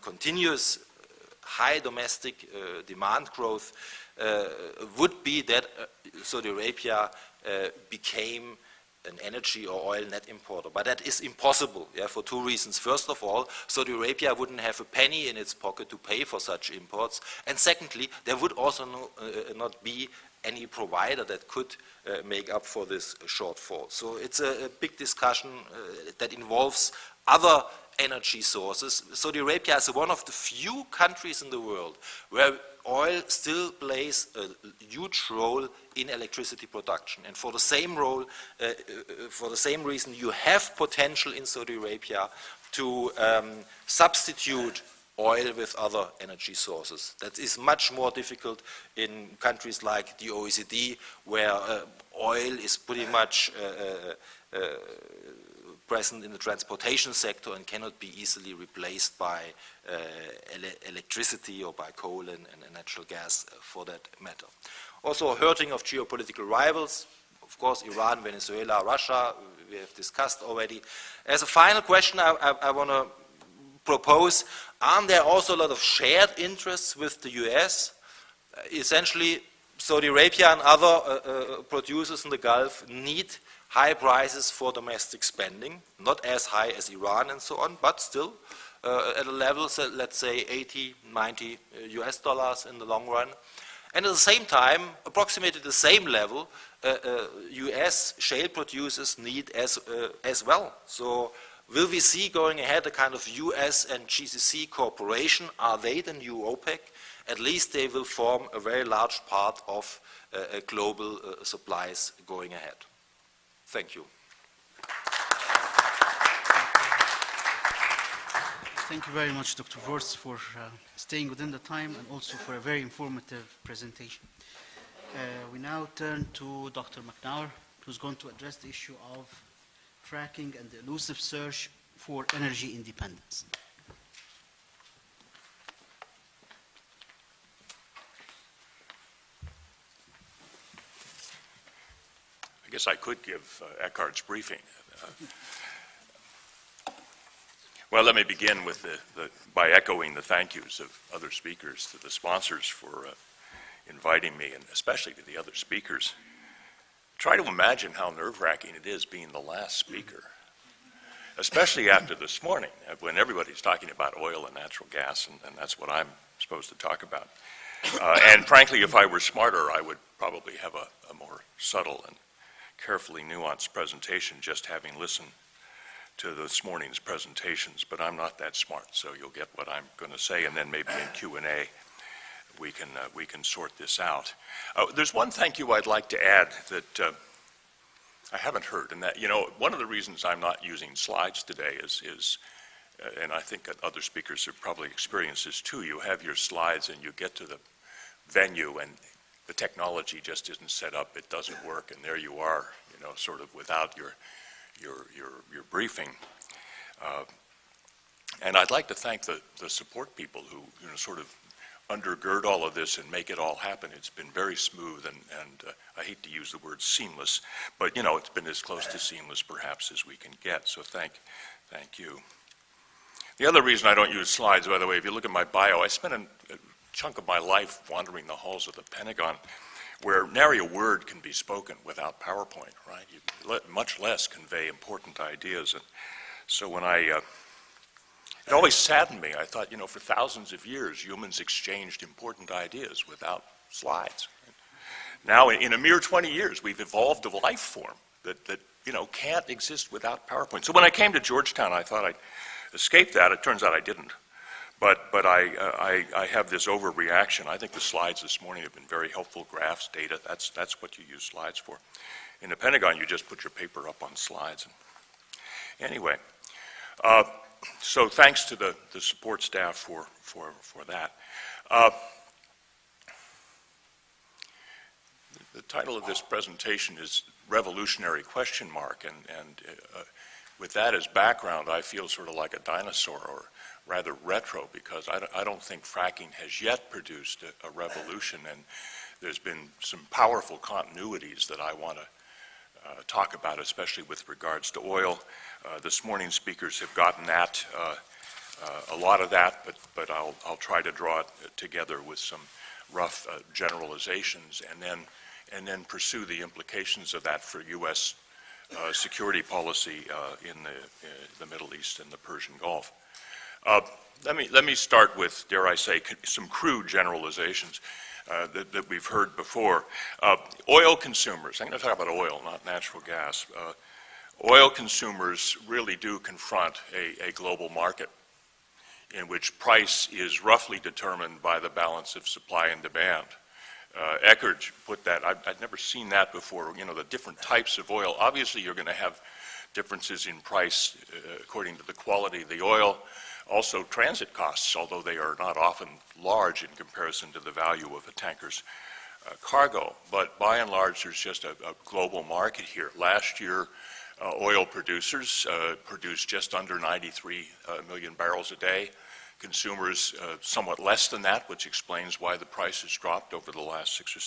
continuous high domestic demand growth would be that Saudi Arabia became an energy or oil net importer. But that is impossible, for two reasons. First of all, Saudi Arabia wouldn't have a penny in its pocket to pay for such imports. And secondly, there would also not be any provider that could make up for this shortfall. So it's a big discussion that involves other energy sources. Saudi Arabia is one of the few countries in the world where oil still plays a huge role in electricity production, and for the same role, for the same reason, you have potential in Saudi Arabia to substitute oil with other energy sources. That is much more difficult in countries like the OECD, where oil is pretty much present in the transportation sector and cannot be easily replaced by electricity or by coal and natural gas for that matter. Also, a hurting of geopolitical rivals, of course, Iran, Venezuela, Russia, we have discussed already. As a final question, I want to propose, aren't there also a lot of shared interests with the US? Essentially, Saudi Arabia and other producers in the Gulf need high prices for domestic spending, not as high as Iran and so on, but still at a level, let's say 80, 90 US dollars in the long run. And at the same time, approximately the same level, US shale producers need as well. So will we see going ahead a kind of US and GCC cooperation? Are they the new OPEC? At least they will form a very large part of global supplies going ahead. Thank you.
Thank you very much, Dr. Woertz, for staying within the time and also for a very informative presentation. We now turn to Dr. McNaugher, who's going to address the issue of fracking and the elusive search for energy independence.
I guess I could give Eckart's briefing. Well, let me begin with by echoing the thank yous of other speakers to the sponsors for inviting me, and especially to the other speakers. Try to imagine how nerve-wracking it is being the last speaker, especially after this morning, when everybody's talking about oil and natural gas, and that's what I'm supposed to talk about. And frankly, if I were smarter, I would probably have a more subtle and carefully nuanced presentation, just having listened to this morning's presentations, but I'm not that smart, so you'll get what I'm going to say, and then maybe in Q&A we can sort this out. There's one thank you I'd like to add that I haven't heard, and that, you know, one of the reasons I'm not using slides today is and I think that other speakers have probably experienced this too, you have your slides and you get to the venue and the technology just isn't set up, it doesn't work, and there you are, you know, sort of without your briefing. And I'd like to thank the support people who, you know, sort of undergird all of this and make it all happen. It's been very smooth and I hate to use the word seamless, but, you know, it's been as close to seamless perhaps as we can get, so thank you. The other reason I don't use slides, by the way, if you look at my bio, I spent a chunk of my life wandering the halls of the Pentagon, where nary a word can be spoken without PowerPoint, right? Much less convey important ideas. And so when it always saddened me. I thought, you know, for thousands of years, humans exchanged important ideas without slides. Now, in a mere 20 years, we've evolved a life form that you know, can't exist without PowerPoint. So when I came to Georgetown, I thought I'd escape that. It turns out I didn't. But I have this overreaction. I think the slides this morning have been very helpful. Graphs, data, that's what you use slides for. In the Pentagon, you just put your paper up on slides. Anyway, so thanks to the support staff for that. The title of this presentation is Revolutionary Question Mark, and with that as background, I feel sort of like a dinosaur, or rather retro, because I don't think fracking has yet produced a revolution, and there's been some powerful continuities that I want to talk about, especially with regards to oil. This morning's speakers have gotten at a lot of that, but I'll try to draw it together with some rough generalizations, and then pursue the implications of that for U.S. Security policy in the Middle East and the Persian Gulf. Let me start with, dare I say, some crude generalizations that we've heard before. Oil consumers, I'm going to talk about oil, not natural gas. Oil consumers really do confront a global market in which price is roughly determined by the balance of supply and demand. Eckart put that, I'd never seen that before, you know, the different types of oil. Obviously, you're going to have differences in price according to the quality of the oil. Also, transit costs, although they are not often large in comparison to the value of a tanker's cargo. But by and large, there's just a global market here. Last year, oil producers produced just under 93 million barrels a day. Consumers somewhat less than that, which explains why the price has dropped over the last 6 or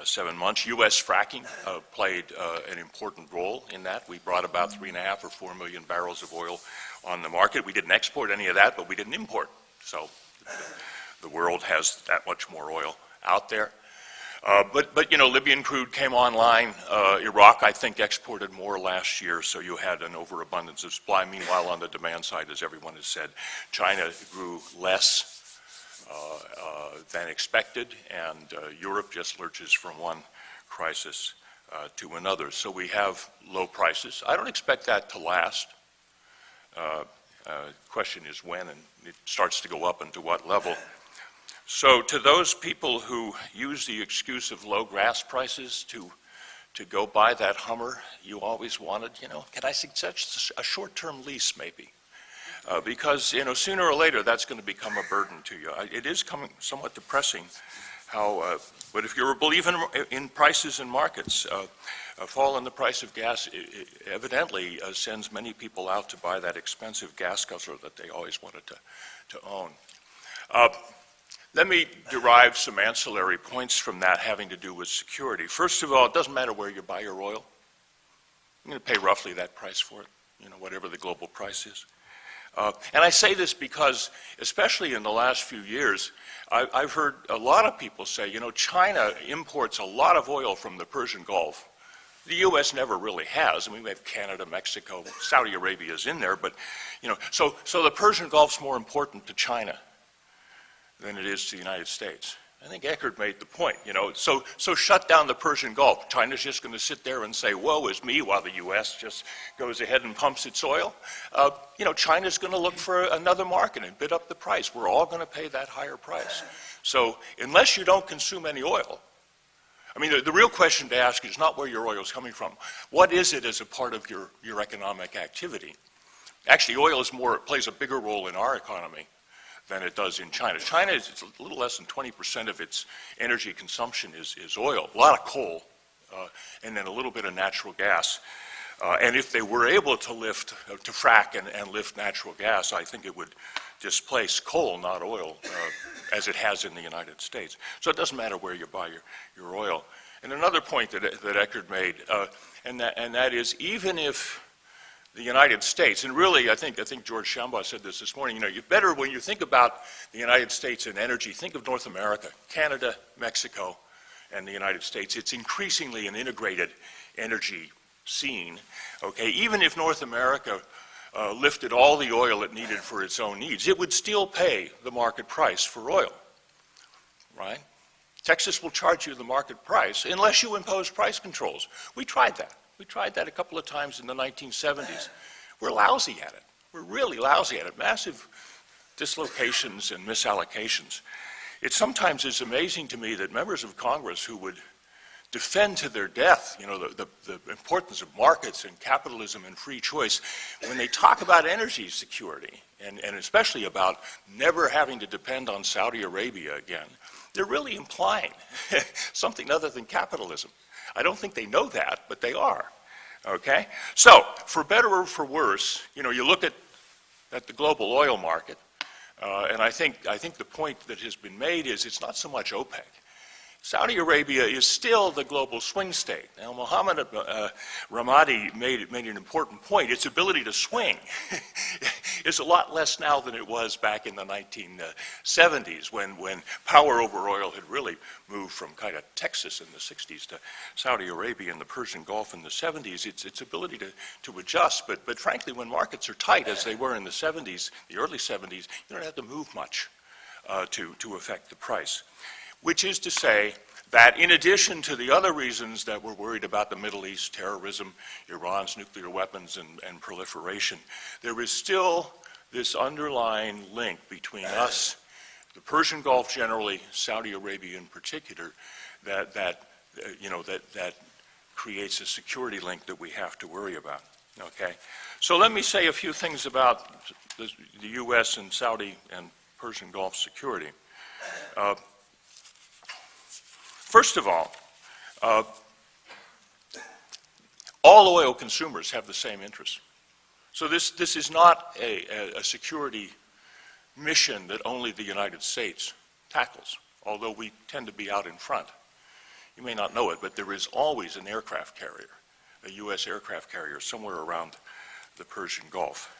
7 months. U.S. fracking played an important role in that. We brought about 3.5 or 4 million barrels of oil on the market. We didn't export any of that, but we didn't import. So the world has that much more oil out there. But you know, Libyan crude came online. Iraq, I think, exported more last year, so you had an overabundance of supply. Meanwhile, on the demand side, as everyone has said, China grew less than expected, and Europe just lurches from one crisis to another. So we have low prices. I don't expect that to last. Question is when, and it starts to go up and to what level. So to those people who use the excuse of low gas prices to go buy that Hummer you always wanted, you know, can I suggest a short-term lease maybe? Because, you know, sooner or later that's going to become a burden to you. It is somewhat depressing how, but if you're a believer in prices and markets, a fall in the price of gas evidently sends many people out to buy that expensive gas guzzler that they always wanted to own. let me derive some ancillary points from that having to do with security. First of all, it doesn't matter where you buy your oil. I'm going to pay roughly that price for it, whatever the global price is. And I say this because, especially in the last few years, I've heard a lot of people say, China imports a lot of oil from the Persian Gulf. The U.S. never really has. I mean, we have Canada, Mexico, Saudi Arabia is in there, but, so the Persian Gulf's more important to China than it is to the United States. I think Eckart made the point, so shut down the Persian Gulf. China's just going to sit there and say, woe is me, while the U.S. just goes ahead and pumps its oil. China's going to look for another market and bid up the price. We're all going to pay that higher price. So unless you don't consume any oil, I mean, the real question to ask is not where your oil is coming from. What is it as a part of your economic activity? Actually, oil plays a bigger role in our economy than it does in China. China is a little less than 20% of its energy consumption is oil, a lot of coal, and then a little bit of natural gas. And if they were able to frack and lift natural gas, I think it would displace coal, not oil, as it has in the United States. So it doesn't matter where you buy your oil. And another point that Eckart made, and that is, even if the United States, and really I think George Shambaugh said this morning, you better, when you think about the United States and energy, think of North America, Canada, Mexico, and the United States. It's increasingly an integrated energy scene, okay? Even if North America lifted all the oil it needed for its own needs, it would still pay the market price for oil, right? Texas will charge you the market price unless you impose price controls. We tried that. We tried that a couple of times in the 1970s. We're lousy at it. We're really lousy at it. Massive dislocations and misallocations. It sometimes is amazing to me that members of Congress who would defend to their death, the importance of markets and capitalism and free choice, when they talk about energy security, and especially about never having to depend on Saudi Arabia again, they're really implying something other than capitalism. I don't think they know that, but they are, okay? So, for better or for worse, you look at the global oil market, and I think the point that has been made is it's not so much OPEC. Saudi Arabia is still the global swing state. Now, Mohammed Ramadi made an important point. Its ability to swing is a lot less now than it was back in the 1970s when power over oil had really moved from kind of Texas in the 60s to Saudi Arabia and the Persian Gulf in the 70s. Its ability to adjust, but frankly, when markets are tight, as they were in the 70s, the early 70s, you don't have to move much to affect the price. Which is to say that in addition to the other reasons that we're worried about the Middle East, terrorism, Iran's nuclear weapons and proliferation, there is still this underlying link between us, the Persian Gulf generally, Saudi Arabia in particular, that creates a security link that we have to worry about. Okay, so let me say a few things about the U.S. and Saudi and Persian Gulf security. First of all oil consumers have the same interests. So this is not a security mission that only the United States tackles, although we tend to be out in front. You may not know it, but there is always an aircraft carrier, a U.S. aircraft carrier somewhere around the Persian Gulf.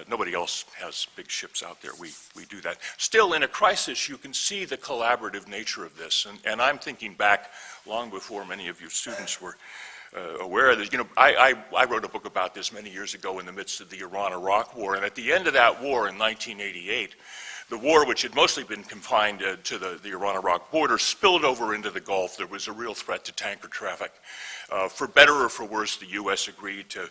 Nobody else has big ships out there. We do that. Still, in a crisis, you can see the collaborative nature of this. And I'm thinking back long before many of you students were aware of this. I wrote a book about this many years ago in the midst of the Iran-Iraq War. And at the end of that war in 1988, the war, which had mostly been confined to the Iran-Iraq border, spilled over into the Gulf. There was a real threat to tanker traffic. For better or for worse, the U.S. agreed to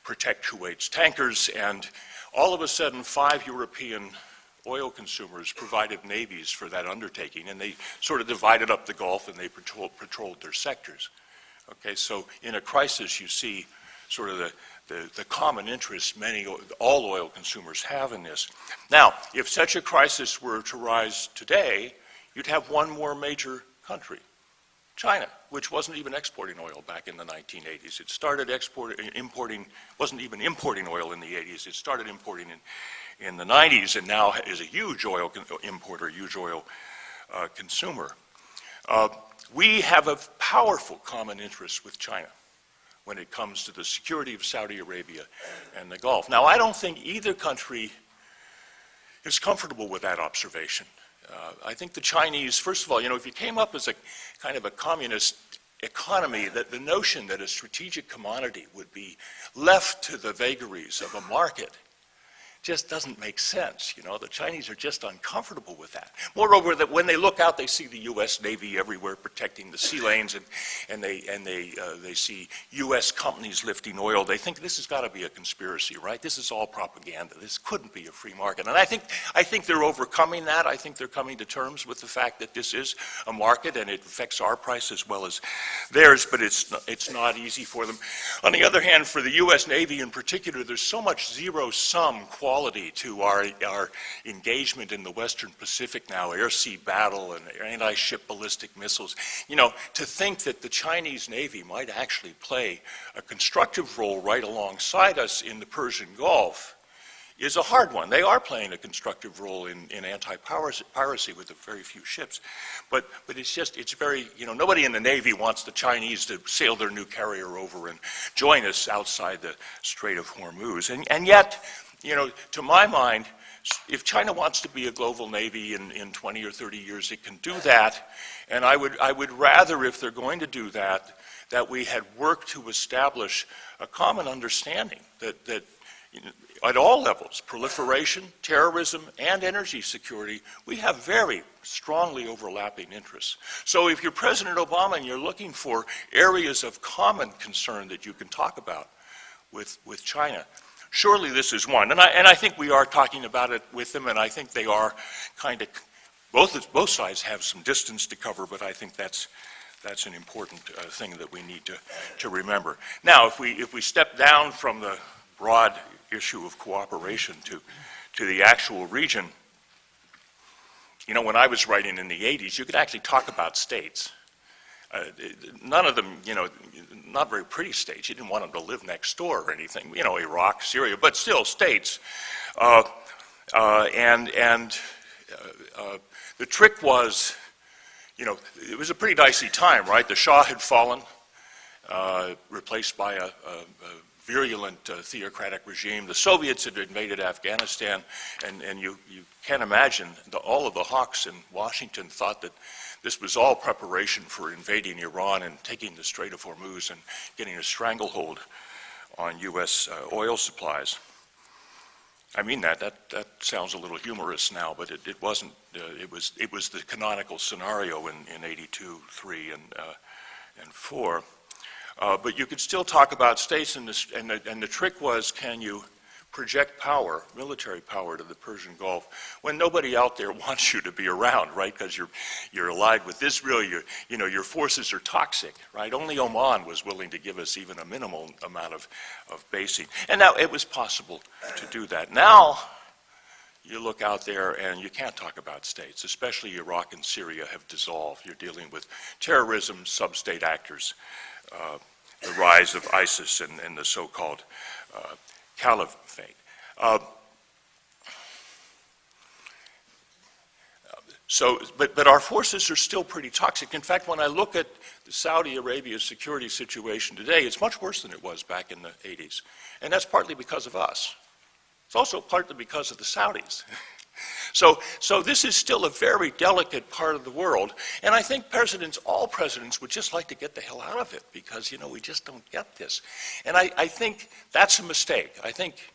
protect Kuwait's tankers, and all of a sudden 5 European oil consumers provided navies for that undertaking, and they sort of divided up the Gulf and they patrolled their sectors. Okay, so in a crisis you see sort of the common interest all oil consumers have in this. Now, if such a crisis were to rise today, you'd have one more major country, China. which wasn't even exporting oil back in the 1980s. It started wasn't even importing oil in the 80s. It started importing in the 90s, and now is a huge oil importer, huge oil consumer. We have a powerful common interest with China when it comes to the security of Saudi Arabia and the Gulf. Now, I don't think either country is comfortable with that observation. I think the Chinese, first of all, if you came up as a kind of a communist economy, that the notion that a strategic commodity would be left to the vagaries of a market just doesn't make sense. The Chinese are just uncomfortable with that. Moreover, that when they look out, they see the U.S. Navy everywhere protecting the sea lanes, and they see U.S. companies lifting oil. They think this has got to be a conspiracy, right? This is all propaganda. This couldn't be a free market. And I think they're overcoming that. I think they're coming to terms with the fact that this is a market and it affects our price as well as theirs, but it's not easy for them. On the other hand, for the U.S. Navy in particular, there's so much zero-sum quality to our engagement in the Western Pacific now, air-sea battle and anti-ship ballistic missiles. To think that the Chinese Navy might actually play a constructive role right alongside us in the Persian Gulf is a hard one. They are playing a constructive role in anti-piracy with a very few ships. But it's very, nobody in the Navy wants the Chinese to sail their new carrier over and join us outside the Strait of Hormuz. And yet, to my mind, if China wants to be a global navy in 20 or 30 years, it can do that. And I would rather, if they're going to do that, that we had worked to establish a common understanding that at all levels, proliferation, terrorism, and energy security, we have very strongly overlapping interests. So if you're President Obama and you're looking for areas of common concern that you can talk about with China, surely this is one. And I think we are talking about it with them, and I think they are kind of, both sides have some distance to cover, but I think that's an important thing that we need to remember. Now, if we step down from the broad issue of cooperation to the actual region, when I was writing in the 80s, you could actually talk about states. None of them, not very pretty states. You didn't want them to live next door or anything. Iraq, Syria, but still states. And the trick was, it was a pretty dicey time, right? The Shah had fallen, replaced by a virulent theocratic regime. The Soviets had invaded Afghanistan, and you can't imagine all of the hawks in Washington thought that this was all preparation for invading Iran and taking the Strait of Hormuz and getting a stranglehold on U.S. oil supplies. I mean that sounds a little humorous now, but it wasn't. It was the canonical scenario in 82, 3, and 4. But you could still talk about states, and the trick was, can you project power, military power, to the Persian Gulf when nobody out there wants you to be around, right? Because you're allied with Israel. Your forces are toxic, right? Only Oman was willing to give us even a minimal amount of basing, and now it was possible to do that. Now you look out there and you can't talk about states, especially Iraq and Syria have dissolved. You're dealing with terrorism, sub-state actors, the rise of ISIS and the so-called caliphate. But our forces are still pretty toxic. In fact, when I look at the Saudi Arabia security situation today, it's much worse than it was back in the 80s. And that's partly because of us. It's also partly because of the Saudis. So this is still a very delicate part of the world, and I think all presidents would just like to get the hell out of it because, we just don't get this. And I think that's a mistake. I think,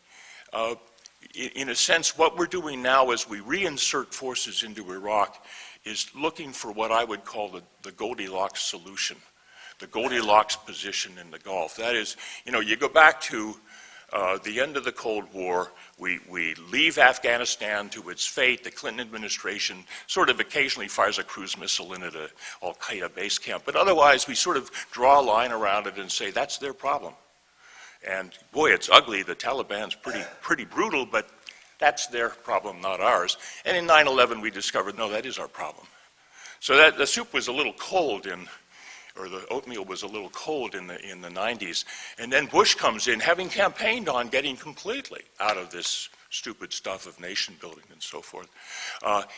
in a sense, what we're doing now as we reinsert forces into Iraq is looking for what I would call the Goldilocks solution, the Goldilocks position in the Gulf. That is, you go back to the end of the Cold War, we leave Afghanistan to its fate. The Clinton administration sort of occasionally fires a cruise missile in at an al-Qaeda base camp, but otherwise we sort of draw a line around it and say that's their problem. And boy, it's ugly. The Taliban's pretty brutal, but that's their problem, not ours. And in 9/11 we discovered, no, that is our problem. So that the soup was a little cold in or the oatmeal was a little cold in the 90s. And then Bush comes in, having campaigned on getting completely out of this stupid stuff of nation building and so forth.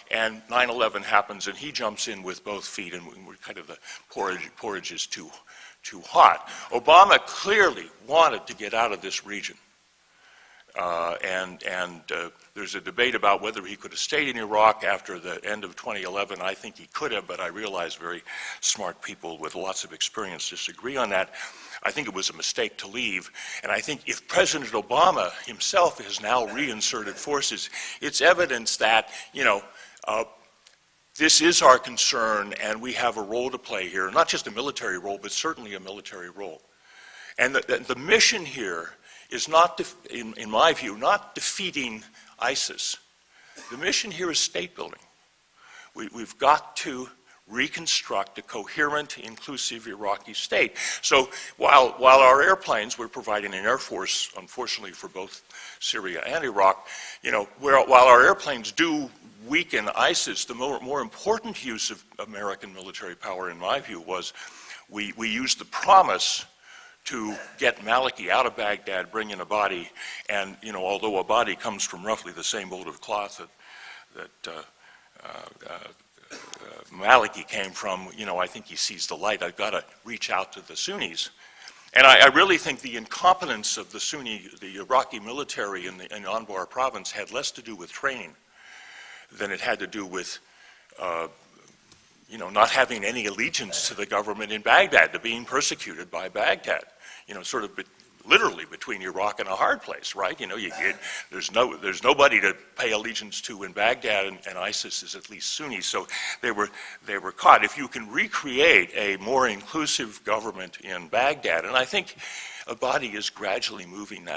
And 9/11 happens, and he jumps in with both feet, and we're kind of the porridge is too hot. Obama clearly wanted to get out of this region. There's a debate about whether he could have stayed in Iraq after the end of 2011. I think he could have, but I realize very smart people with lots of experience disagree on that. I think it was a mistake to leave. And I think if President Obama himself has now reinserted forces, it's evidence that, this is our concern, and we have a role to play here, not just a military role, but certainly a military role. And the mission here is not, in my view, not defeating ISIS. The mission here is state building. We've got to reconstruct a coherent, inclusive Iraqi state. So while our airplanes, we're providing an air force, unfortunately for both Syria and Iraq, while our airplanes do weaken ISIS, the more important use of American military power, in my view, was we used the promise to get Maliki out of Baghdad, bring in a body, and although a body comes from roughly the same mold of cloth that Maliki came from, I think he sees the light. I've got to reach out to the Sunnis. And I really think the incompetence of the Iraqi military in Anbar province had less to do with training than it had to do with not having any allegiance to the government in Baghdad, to being persecuted by Baghdad, sort of literally between Iraq and a hard place, right? There's nobody to pay allegiance to in Baghdad, and ISIS is at least Sunni, so they were caught. If you can recreate a more inclusive government in Baghdad, and I think Abadi is gradually moving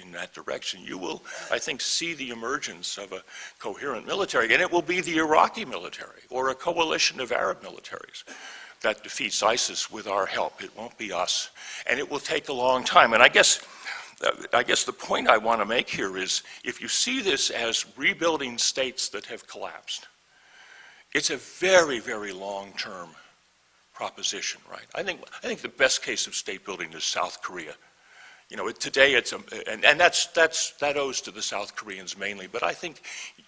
in that direction, you will, I think, see the emergence of a coherent military, and it will be the Iraqi military or a coalition of Arab militaries that defeats ISIS with our help. It won't be us, and it will take a long time. And I guess the point I want to make here is, if you see this as rebuilding states that have collapsed, it's a very, very long-term proposition, right? I think the best case of state building is South Korea. Today and that owes to the South Koreans mainly, but I think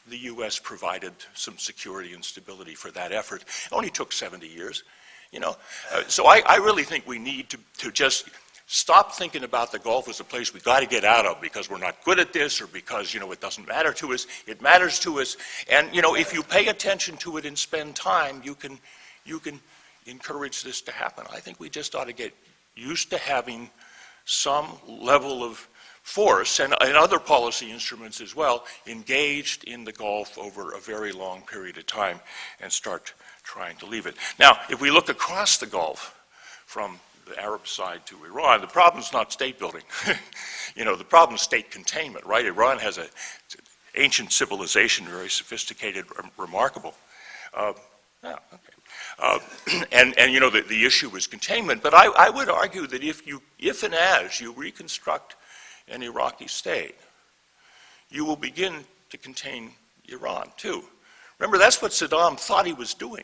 the U.S. provided some security and stability for that effort. It only took 70 years, So I really think we need to just stop thinking about the Gulf as a place we got to get out of because we're not good at this or because, it doesn't matter to us. It matters to us, and, if you pay attention to it and spend time, you can encourage this to happen. I think we just ought to get used to having some level of force and other policy instruments as well engaged in the Gulf over a very long period of time and start trying to leave it. Now, if we look across the Gulf from the Arab side to Iran, the problem's not state building. The problem's state containment, right? Iran has an ancient civilization, very sophisticated, remarkable. The issue is containment, but I would argue that if and as you reconstruct an Iraqi state, you will begin to contain Iran too. Remember, that's what Saddam thought he was doing,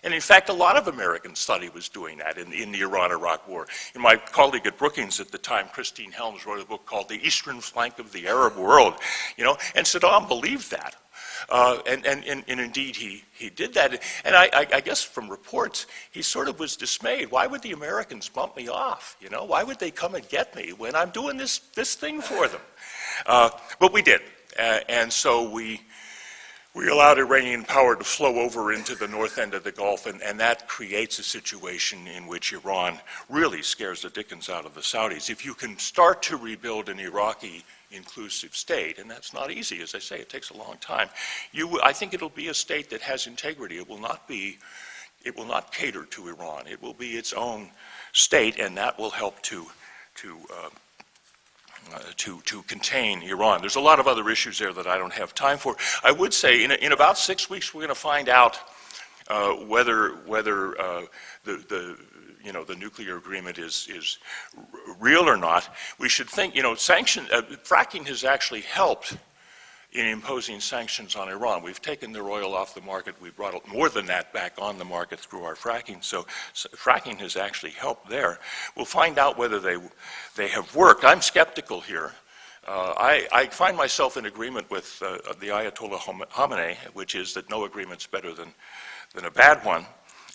And in fact, a lot of Americans thought he was doing that in the Iran-Iraq War. And my colleague at Brookings at the time, Christine Helms, wrote a book called The Eastern Flank of the Arab World, and Saddam believed that. And indeed, he did that. And I guess from reports, he sort of was dismayed. Why would the Americans bump me off? Why would they come and get me when I'm doing this thing for them? But we did. And so we allowed Iranian power to flow over into the north end of the Gulf, and that creates a situation in which Iran really scares the dickens out of the Saudis. If you can start to rebuild an Iraqi inclusive state, and that's not easy, as I say, it takes a long time, I think it'll be a state that has integrity. It will not cater to Iran. It will be its own state, and that will help to contain Iran. There's a lot of other issues there that I don't have time for. I would say in about 6 weeks we're going to find out whether the nuclear agreement is real or not. We should think, fracking has actually helped in imposing sanctions on Iran. We've taken their oil off the market. We've brought more than that back on the market through our fracking. So fracking has actually helped there. We'll find out whether they have worked. I'm skeptical here. I find myself in agreement with the Ayatollah Khamenei, which is that no agreement's better than a bad one.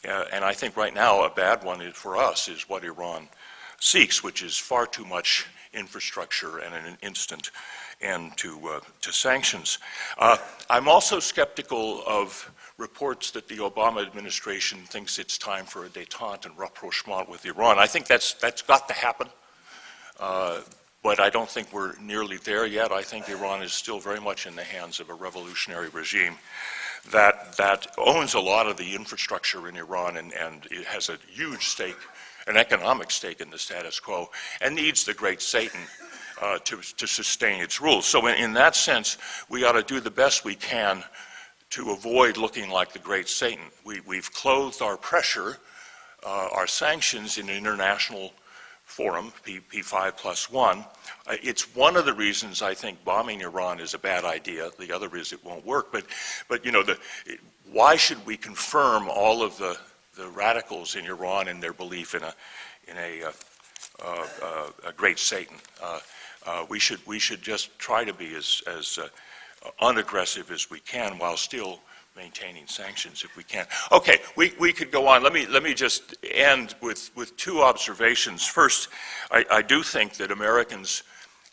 And I think right now a bad one for us is what Iran seeks, which is far too much infrastructure and an instant end to sanctions. I'm also skeptical of reports that the Obama administration thinks it's time for a détente and rapprochement with Iran. I think that's got to happen. But I don't think we're nearly there yet. I think Iran is still very much in the hands of a revolutionary regime that owns a lot of the infrastructure in Iran and it has a huge stake, an economic stake in the status quo, and needs the great Satan to sustain its rule. So in that sense, we ought to do the best we can to avoid looking like the great Satan. We've clothed our pressure, our sanctions in an international forum, P5+1. It's one of the reasons I think bombing Iran is a bad idea. The other is it won't work. But you know, why should we confirm all of the radicals in Iran in their belief in a great Satan? We should just try to be as unaggressive as we can while still maintaining sanctions if we can. Okay, we could go on. Let me just end with two observations. First, I do think that Americans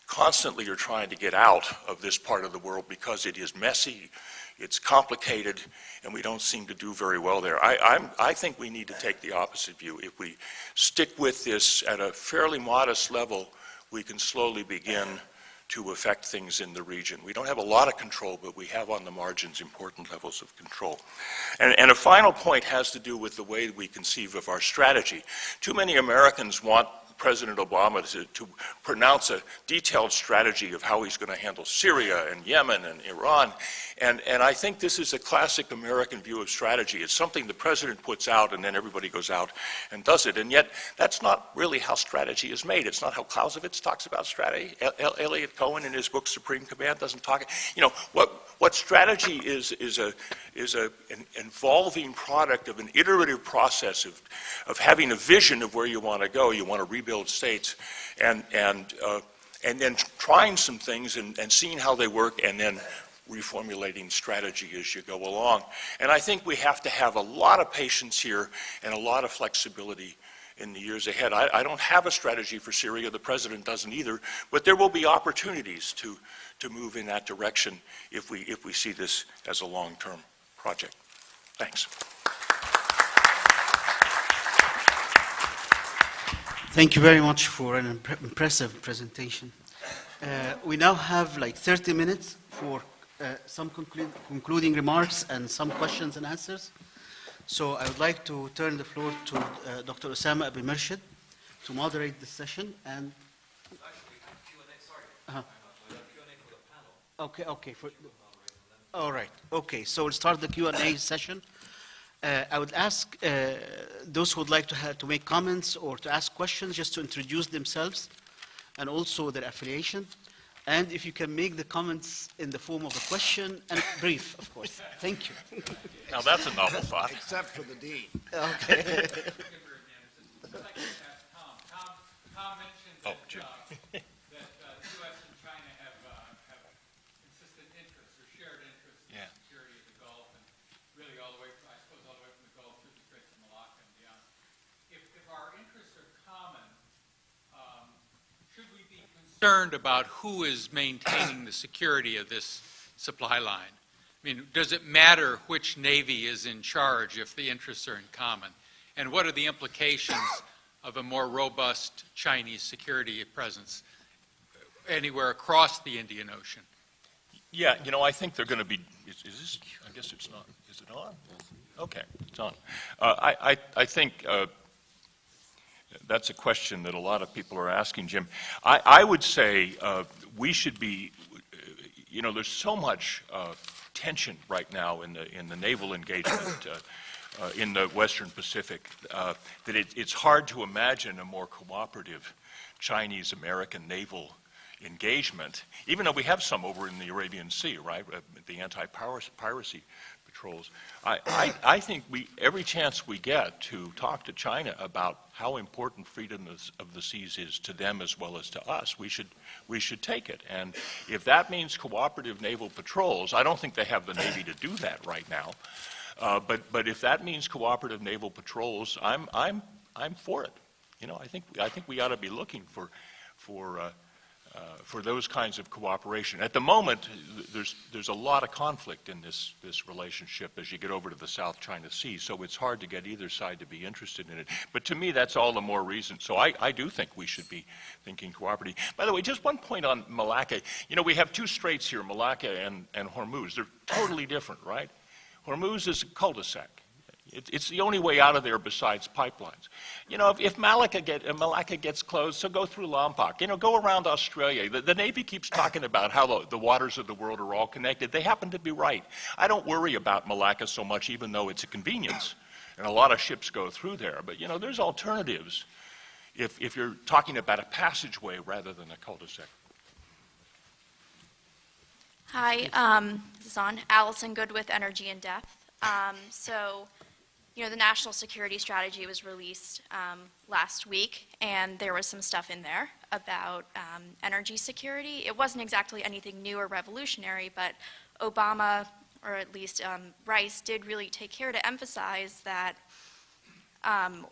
constantly are trying to get out of this part of the world because it is messy, it's complicated, and we don't seem to do very well there. I think we need to take the opposite view. If we stick with this at a fairly modest level, we can slowly begin to affect things in the region. We don't have a lot of control, but we have on the margins important levels of control. And a final point has to do with the way we conceive of our strategy. Too many Americans want President Obama to pronounce a detailed strategy of how he's going to handle Syria and Yemen and Iran. And I think this is a classic American view of strategy. It's something the president puts out and then everybody goes out and does it. And yet that's not really how strategy is made. It's not how Clausewitz talks about strategy. Elliot Cohen in his book Supreme Command doesn't talk. You know, what strategy is an evolving product of an iterative process of having a vision of where you want to go. You want to rebuild states and then trying some things and seeing how they work and then reformulating strategy as you go along. And I think we have to have a lot of patience here and a lot of flexibility in the years ahead. I don't have a strategy for Syria. The president doesn't either. But there will be opportunities to move in that direction if we see this as a long-term project. Thanks.
Thank you very much for an impressive presentation. We now have like 30 minutes for some concluding remarks and some questions and answers. So I would like to turn the floor to Dr. Osama Abi Mershid to moderate this session. And
actually, we have Q&A. Sorry. We have Q&A for the panel.
Okay. All right. Okay. So we'll start the Q&A session. I would ask those who would like to make comments or to ask questions just to introduce themselves and also their affiliation. And if you can make the comments in the form of a question and brief, of course. Thank you.
Now that's a novel thought.
Except for the dean.
Okay.
Tom mentioned that the U.S. and China have consistent interests or shared interests in the security of the Gulf and really all the way, I suppose, all the way from the Gulf through the Straits of Malacca and beyond. If our interests are common, should we be concerned about who is maintaining the security of this supply line? I mean, does it matter which Navy is in charge if the interests are in common? And what are the implications of a more robust Chinese security presence anywhere across the Indian Ocean?
Yeah, you know, I think they're going to be, is this, I guess it's not, is it on? Okay, it's on. I think that's a question that a lot of people are asking, Jim. I would say we should be, you know, there's so much tension right now in the naval engagement in the Western Pacific that it's hard to imagine a more cooperative Chinese-American naval engagement, even though we have some over in the Arabian Sea, right, the anti-piracy patrols. I think every chance we get to talk to China about how important freedom of the seas is to them as well as to us, we should take it. And if that means cooperative naval patrols, I don't think they have the Navy to do that right now. But if that means cooperative naval patrols, I'm for it. You know, I think we ought to be looking for those kinds of cooperation. At the moment, there's a lot of conflict in this relationship as you get over to the South China Sea, so it's hard to get either side to be interested in it. But to me, that's all the more reason. So I do think we should be thinking cooperative. By the way, just one point on Malacca. You know, we have two straits here, Malacca and Hormuz. They're totally different, right? Hormuz is a cul-de-sac. It's the only way out of there besides pipelines. You know, if Malacca gets closed, so go through Lombok. You know, go around Australia. The Navy keeps talking about how the waters of the world are all connected. They happen to be right. I don't worry about Malacca so much, even though it's a convenience, and a lot of ships go through there. But, you know, there's alternatives if you're talking about a passageway rather than a cul-de-sac.
Hi, this is on. Allison Good with Energy in Depth. So, you know, the National Security Strategy was released last week, and there was some stuff in there about energy security. It wasn't exactly anything new or revolutionary, but Obama, or at least Rice, did really take care to emphasize that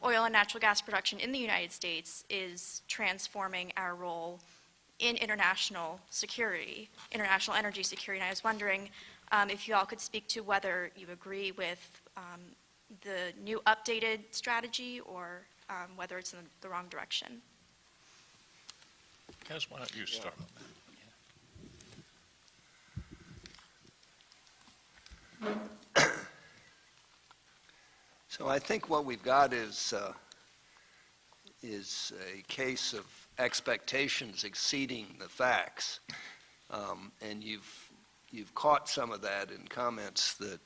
oil and natural gas production in the United States is transforming our role in international security, international energy security. And I was wondering if you all could speak to whether you agree with the new updated strategy or whether it's in the wrong direction.
Cas, why don't you start on that?
So I think what we've got is a case of expectations exceeding the facts, and you've caught some of that in comments that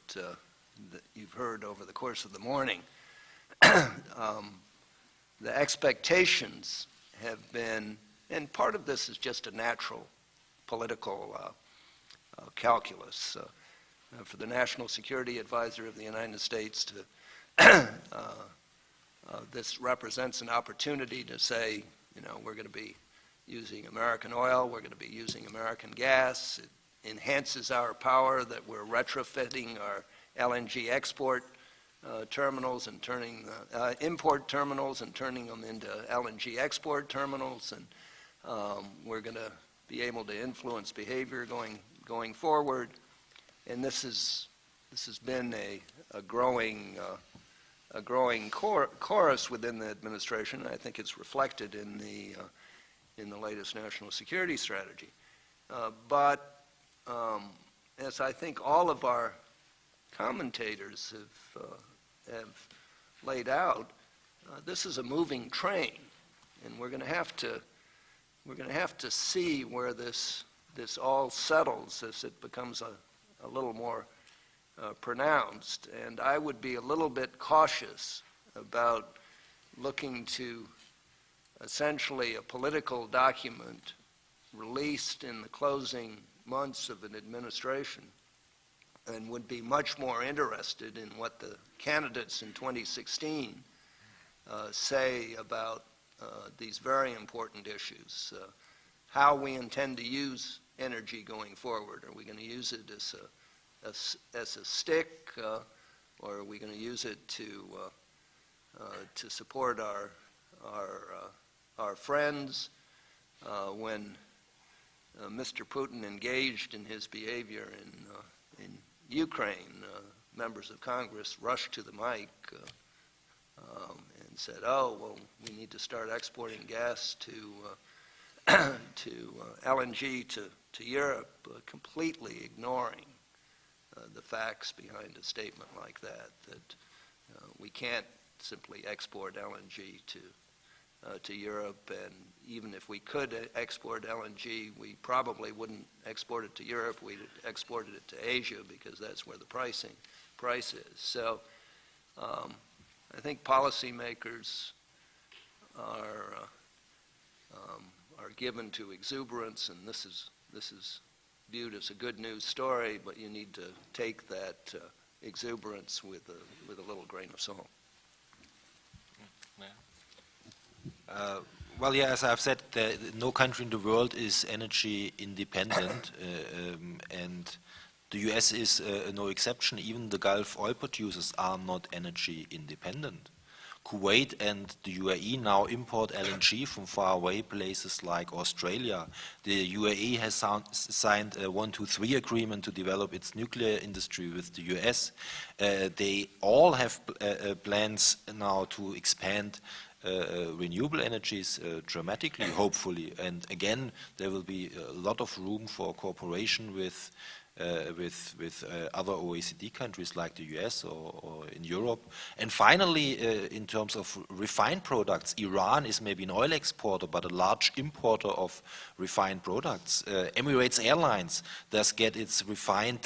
you've heard over the course of the morning. The expectations have been, and part of this is just a natural political calculus. For the National Security Advisor of the United States to this represents an opportunity to say, you know, we're going to be using American oil, we're going to be using American gas. It enhances our power that we're retrofitting our LNG export terminals and turning import terminals and turning them into LNG export terminals, and we're going to be able to influence behavior going forward. And this has been a growing chorus within the administration, and I think it's reflected in the latest national security strategy. But as I think all of our commentators have laid out, this is a moving train, and we're going to have to see where this all settles as it becomes a little more pronounced. And I would be a little bit cautious about looking to essentially a political document released in the closing months of an administration, and would be much more interested in what the candidates in 2016 say about these very important issues. How we intend to use energy going forward. Are we going to use it as a stick, or are we going to use it to support our friends? When Mr. Putin engaged in his behavior in Ukraine, members of Congress rushed to the mic and said, "Oh, well, we need to start exporting gas to LNG to Europe," completely ignoring the facts behind a statement like that. That we can't simply export LNG to Europe, and even if we could export LNG, we probably wouldn't export it to Europe. We'd export it to Asia because that's where the price is. So I think policymakers are given to exuberance, and this is viewed as a good news story, but you need to take that exuberance with a little grain of salt.
Well, yeah, as I've said, no country in the world is energy independent, and the US is no exception. Even the Gulf oil producers are not energy independent. Kuwait and the UAE now import LNG from faraway places like Australia. The UAE has signed a 1-2-3 agreement to develop its nuclear industry with the US. They all have plans now to expand renewable energies dramatically, hopefully. And again, there will be a lot of room for cooperation with other OECD countries like the US or in Europe. And finally, in terms of refined products, Iran is maybe an oil exporter, but a large importer of refined products. Emirates Airlines does get its refined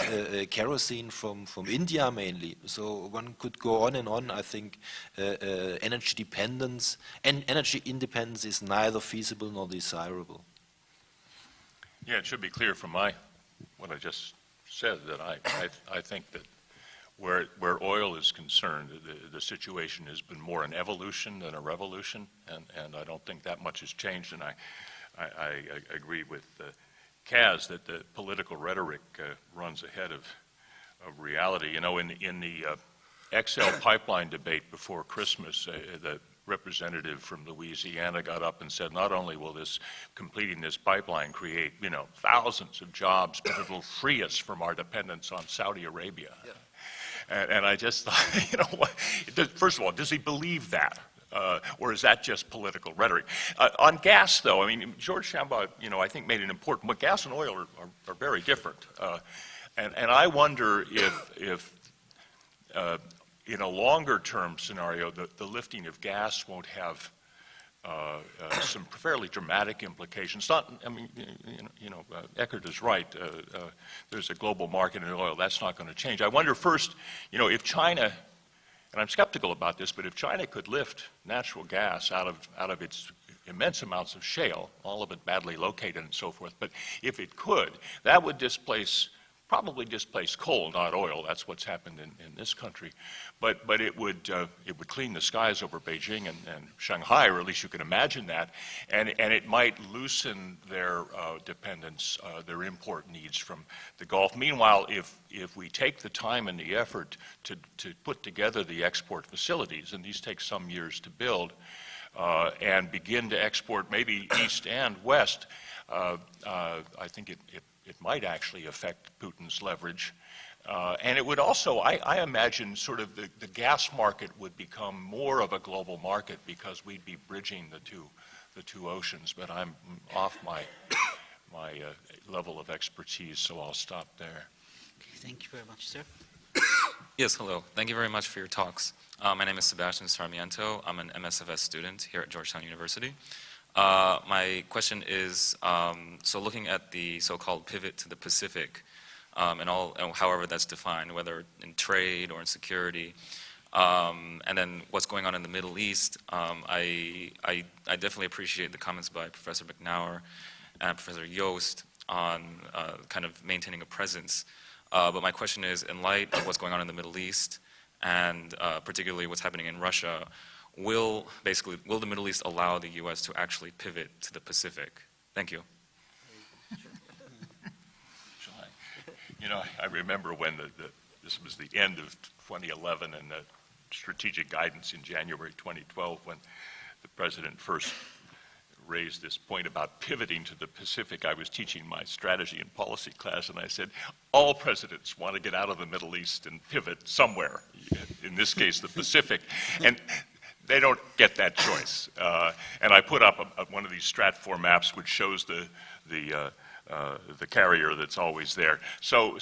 kerosene from India mainly. So one could go on and on. I think energy dependence and energy independence is neither feasible nor desirable.
Yeah, it should be clear from what I just said that I think that where oil is concerned, the situation has been more an evolution than a revolution, and I don't think that much has changed. And I agree with Kaz that the political rhetoric runs ahead of reality. You know, in the XL pipeline debate before Christmas, the representative from Louisiana got up and said, not only will completing this pipeline create, thousands of jobs, but it'll free us from our dependence on Saudi Arabia. Yeah. And I just thought, first of all, does he believe that? Or is that just political rhetoric? On gas, though, I mean, George Shamba, I think made an important point. Gas and oil are very different. And I wonder if in a longer-term scenario, the lifting of gas won't have some fairly dramatic implications. Eckart is right. There's a global market in oil. That's not going to change. I wonder first, if China, and I'm skeptical about this, but if China could lift natural gas out of its immense amounts of shale, all of it badly located and so forth, but if it could, that would probably displace coal, not oil. That's what's happened in this country. But it would clean the skies over Beijing and Shanghai, or at least you can imagine that, and it might loosen their dependence, their import needs from the Gulf. Meanwhile, if we take the time and the effort to put together the export facilities, and these take some years to build, and begin to export maybe east and west, I think it might actually affect Putin's leverage. And it would also, I imagine, sort of the gas market would become more of a global market because we'd be bridging the two oceans. But I'm off my level of expertise, so I'll stop there.
Okay, thank you very much, sir.
Yes, hello. Thank you very much for your talks. My name is Sebastian Sarmiento. I'm an MSFS student here at Georgetown University. My question is, so looking at the so-called pivot to the Pacific, and however that's defined, whether in trade or in security, and then what's going on in the Middle East, I definitely appreciate the comments by Professor McNaugher and Professor Yost on kind of maintaining a presence. But my question is, in light of what's going on in the Middle East, and particularly what's happening in Russia, will the Middle East allow the U.S. to actually pivot to the Pacific? Thank you.
I remember when this was the end of 2011 and the strategic guidance in January 2012 when the president first raised this point about pivoting to the Pacific. I was teaching my strategy and policy class, and I said, all presidents want to get out of the Middle East and pivot somewhere, in this case, the Pacific. And they don't get that choice. And I put up one of these Stratfor maps which shows the carrier that's always there. So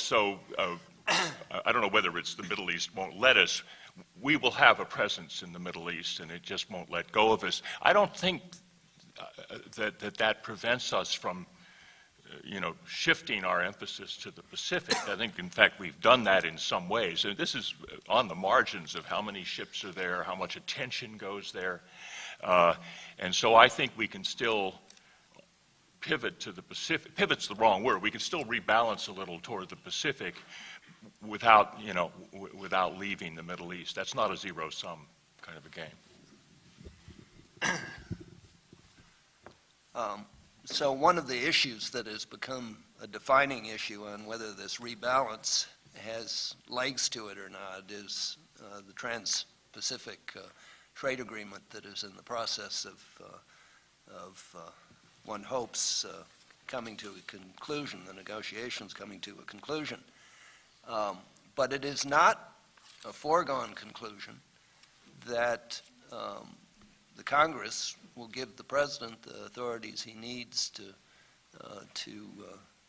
I don't know whether it's the Middle East won't let us. We will have a presence in the Middle East, and it just won't let go of us. I don't think that prevents us from shifting our emphasis to the Pacific. I think, in fact, we've done that in some ways. And this is on the margins of how many ships are there, how much attention goes there. And so I think we can still pivot to the Pacific. Pivot's the wrong word. We can still rebalance a little toward the Pacific without, without leaving the Middle East. That's not a zero-sum kind of a game.
So one of the issues that has become a defining issue on whether this rebalance has legs to it or not is the Trans-Pacific Trade Agreement that is in the process of one hopes, coming to a conclusion, the negotiations coming to a conclusion. But it is not a foregone conclusion that the Congress will give the President the authorities he needs to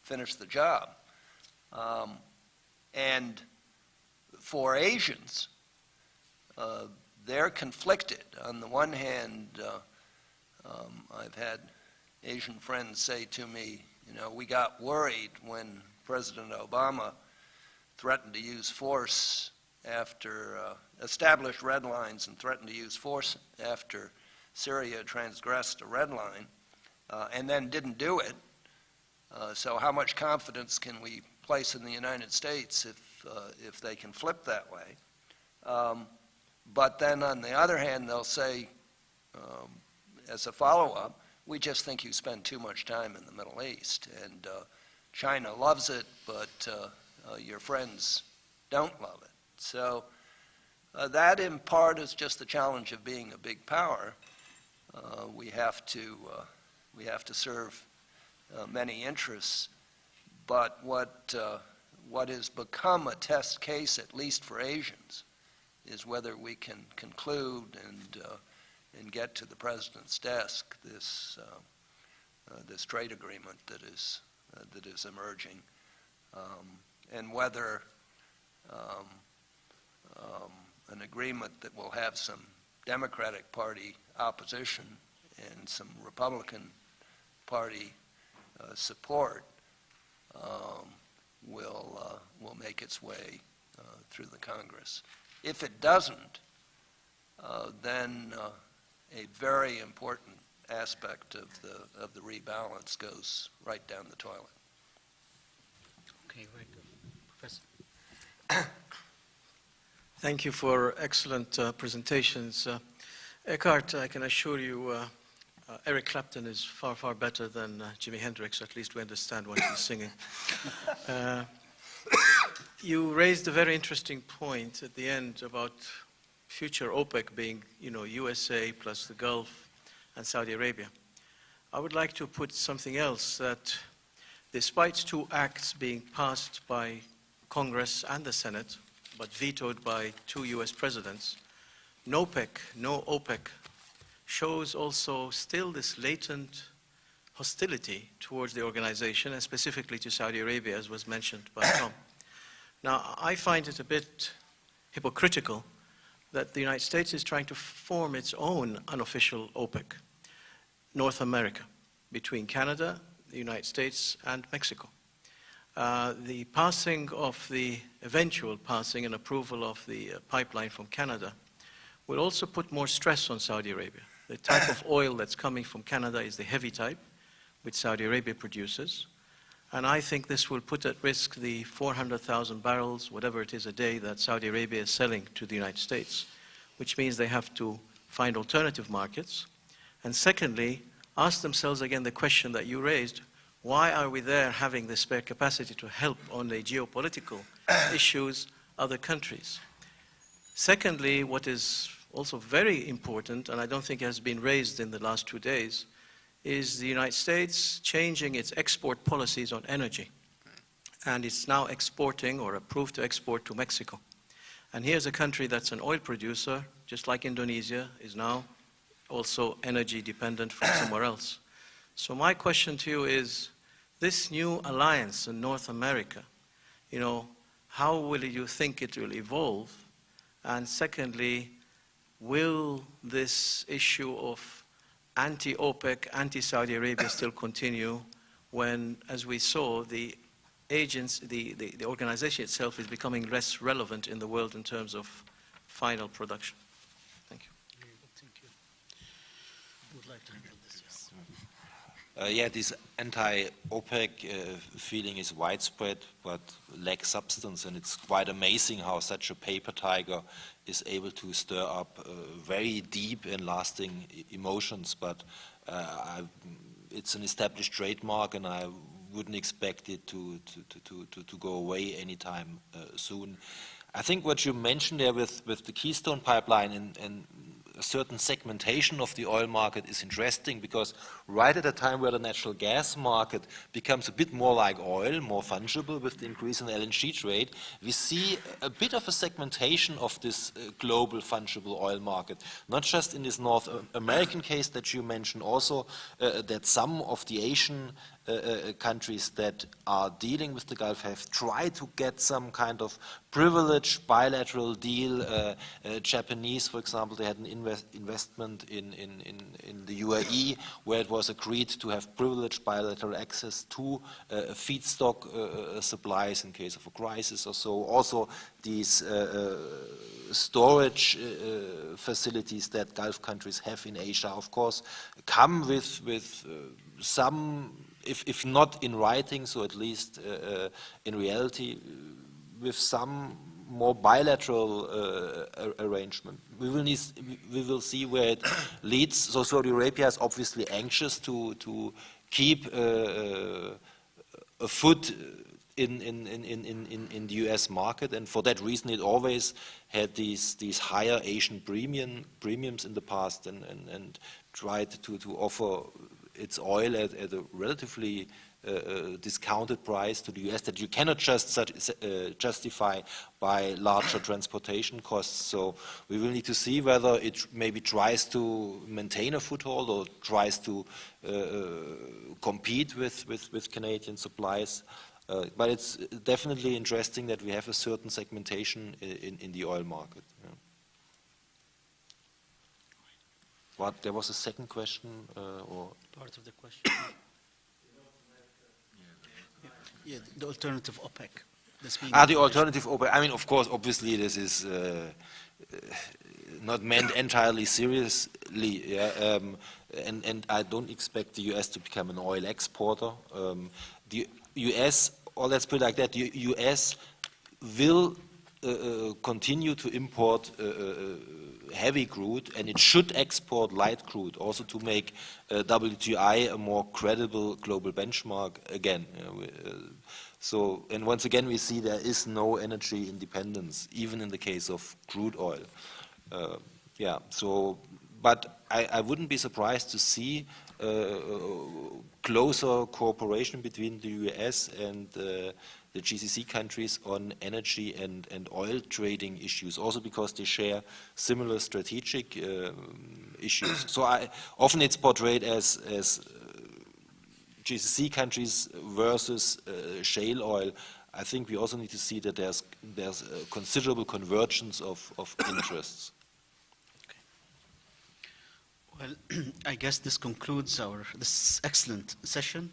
finish the job. And for Asians, they're conflicted. On the one hand, I've had Asian friends say to me, we got worried when President Obama threatened to use force after, established red lines and threatened to use force after Syria transgressed a red line, and then didn't do it. So how much confidence can we place in the United States if they can flip that way? But then on the other hand, they'll say, as a follow-up, we just think you spend too much time in the Middle East, and China loves it, but your friends don't love it. So that in part is just the challenge of being a big power. We have to serve many interests, but what has become a test case, at least for Asians, is whether we can conclude and get to the President's desk this trade agreement that is emerging, and whether an agreement that will have some Democratic Party opposition and some Republican Party support will make its way through the Congress. If it doesn't, then a very important aspect of the rebalance goes right down the toilet.
Okay, very good. Professor. Thank you for excellent presentations. Eckart, I can assure you Eric Clapton is far, far better than Jimi Hendrix. At least we understand what he's singing. You raised a very interesting point at the end about future OPEC being, USA plus the Gulf and Saudi Arabia. I would like to put something else, that despite two acts being passed by Congress and the Senate, but vetoed by two US presidents, no OPEC shows also still this latent hostility towards the organization, and specifically to Saudi Arabia, as was mentioned by Tom. Now, I find it a bit hypocritical that the United States is trying to form its own unofficial OPEC, North America, between Canada, the United States, and Mexico. The eventual passing and approval of the pipeline from Canada will also put more stress on Saudi Arabia. The type of oil that's coming from Canada is the heavy type, which Saudi Arabia produces. And I think this will put at risk the 400,000 barrels, whatever it is a day, that Saudi Arabia is selling to the United States, which means they have to find alternative markets. And secondly, ask themselves again the question that you raised: why are we there having the spare capacity to help on the geopolitical issues other countries? Secondly, what is also very important, and I don't think has been raised in the last 2 days, is the United States changing its export policies on energy. And it's now exporting, or approved to export, to Mexico. And here's a country that's an oil producer, just like Indonesia, is now also energy dependent from somewhere else. So my question to you is, this new alliance in North America, how will you think it will evolve? And secondly, will this issue of anti-OPEC, anti-Saudi Arabia still continue when, as we saw, the organization itself is becoming less relevant in the world in terms of final production? Thank you.
Thank you. Who would like to handle this? Yes.
Yeah, this anti-OPEC feeling is widespread, but lacks substance, and it's quite amazing how such a paper tiger is able to stir up very deep and lasting emotions. But it's an established trademark, and I wouldn't expect it to go away anytime soon. I think what you mentioned there with the Keystone Pipeline and a certain segmentation of the oil market is interesting, because right at a time where the natural gas market becomes a bit more like oil, more fungible with the increase in the LNG trade, we see a bit of a segmentation of this global fungible oil market. Not just in this North American case that you mentioned, also that some of the Asian countries that are dealing with the Gulf have tried to get some kind of privileged bilateral deal. Japanese, for example, they had an investment in the UAE, where it was agreed to have privileged bilateral access to feedstock supplies in case of a crisis or so. Also, these storage facilities that Gulf countries have in Asia, of course, come with some, if not in writing, so at least in reality, with some more bilateral arrangement. We will see where it leads. So Saudi Arabia is obviously anxious to keep a foot in the U.S. market, and for that reason it always had these higher Asian premiums in the past, and tried to offer its oil at a relatively discounted price to the U.S. that you cannot just justify by larger transportation costs. So we will need to see whether it maybe tries to maintain a foothold or tries to compete with Canadian supplies. But it's definitely interesting that we have a certain segmentation in the oil market. Yeah. What, there was a second question? Or
Part of the question. Yeah, the alternative OPEC.
The alternative OPEC. I mean, of course, obviously this is not meant entirely seriously, yeah? And I don't expect the U.S. to become an oil exporter. The U.S., or let's put it like that, the U.S. will continue to import heavy crude, and it should export light crude also to make WTI a more credible global benchmark again. So, and once again we see there is no energy independence, even in the case of crude oil. Yeah, so, but I wouldn't be surprised to see closer cooperation between the US and the GCC countries on energy and oil trading issues, also because they share similar strategic issues. So often it's portrayed as GCC countries versus shale oil. I think we also need to see that there's a considerable convergence of interests.
Well, I guess this concludes this excellent session,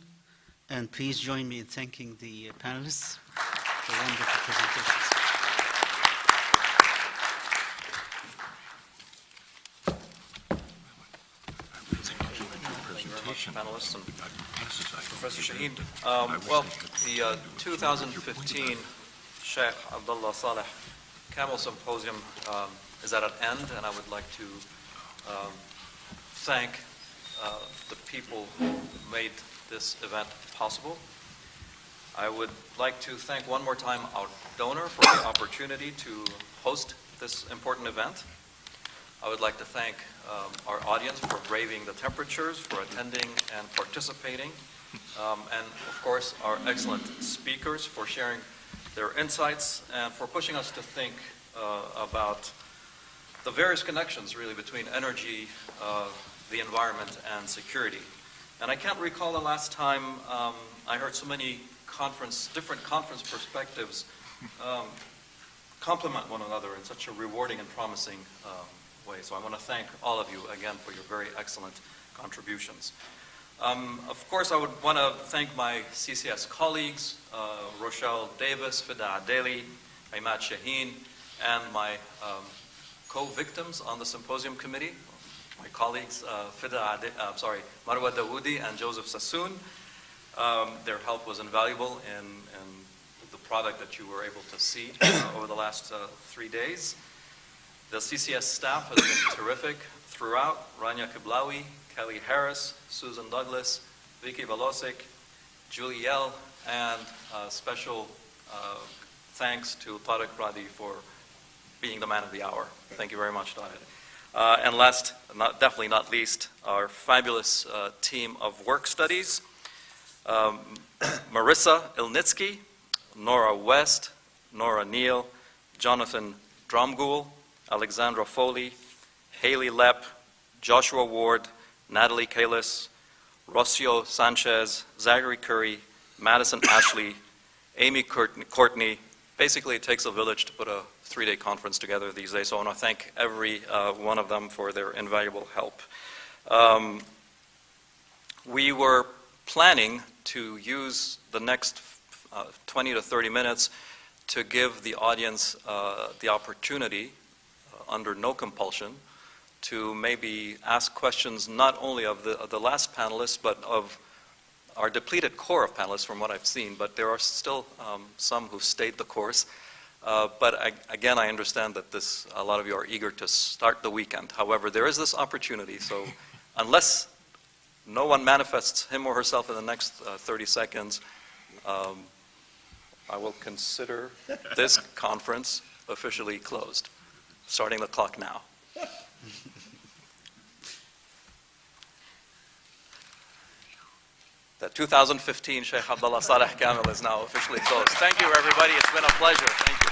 and please join me in thanking the panelists for wonderful presentations.
Panelists and Professor Shahin. Well, the 2015 Sheikh Abdullah Saleh Camel Symposium is at an end, and I would like to thank the people who made this event possible. I would like to thank one more time our donor for the opportunity to host this important event. I would like to thank our audience for braving the temperatures, for attending and participating, and of course our excellent speakers for sharing their insights and for pushing us to think about the various connections really between energy, the environment, and security. And I can't recall the last time I heard so many different conference perspectives complement one another in such a rewarding and promising way. So I want to thank all of you again for your very excellent contributions. Of course, I would want to thank my CCS colleagues, Rochelle Davis, Fida Adeli, Emad Shahin, and my co-victims on the symposium committee, my colleagues, Marwa Dawoodi and Joseph Sassoon. Their help was invaluable in the product that you were able to see over the last 3 days. The CCS staff has been terrific throughout. Rania Kiblawi, Kelly Harris, Susan Douglas, Vicky Velosic, Julie Yell, and special thanks to Tariq Radi for being the man of the hour. Thank you very much, Tariq. And last, definitely not least, our fabulous team of work studies. Marissa Ilnitsky, Nora West, Nora Neal, Jonathan Dromgoole, Alexandra Foley, Haley Lepp, Joshua Ward, Natalie Kalis, Rocio Sanchez, Zachary Curry, Madison Ashley, Amy Courtney. Basically, it takes a village to put a 3-day conference together these days, so I want to thank every one of them for their invaluable help. We were planning to use the next 20 to 30 minutes to give the audience the opportunity, under no compulsion, to maybe ask questions not only of the last panelists, but of our depleted core of panelists from what I've seen, but there are still some who stayed the course. But again, I understand that a lot of you are eager to start the weekend. However, there is this opportunity, so unless no one manifests him or herself in the next 30 seconds, I will consider this conference officially closed, starting the clock now. The 2015 Sheikh Abdullah Saleh Kamel is now officially closed. Thank you, everybody. It's been a pleasure. Thank you.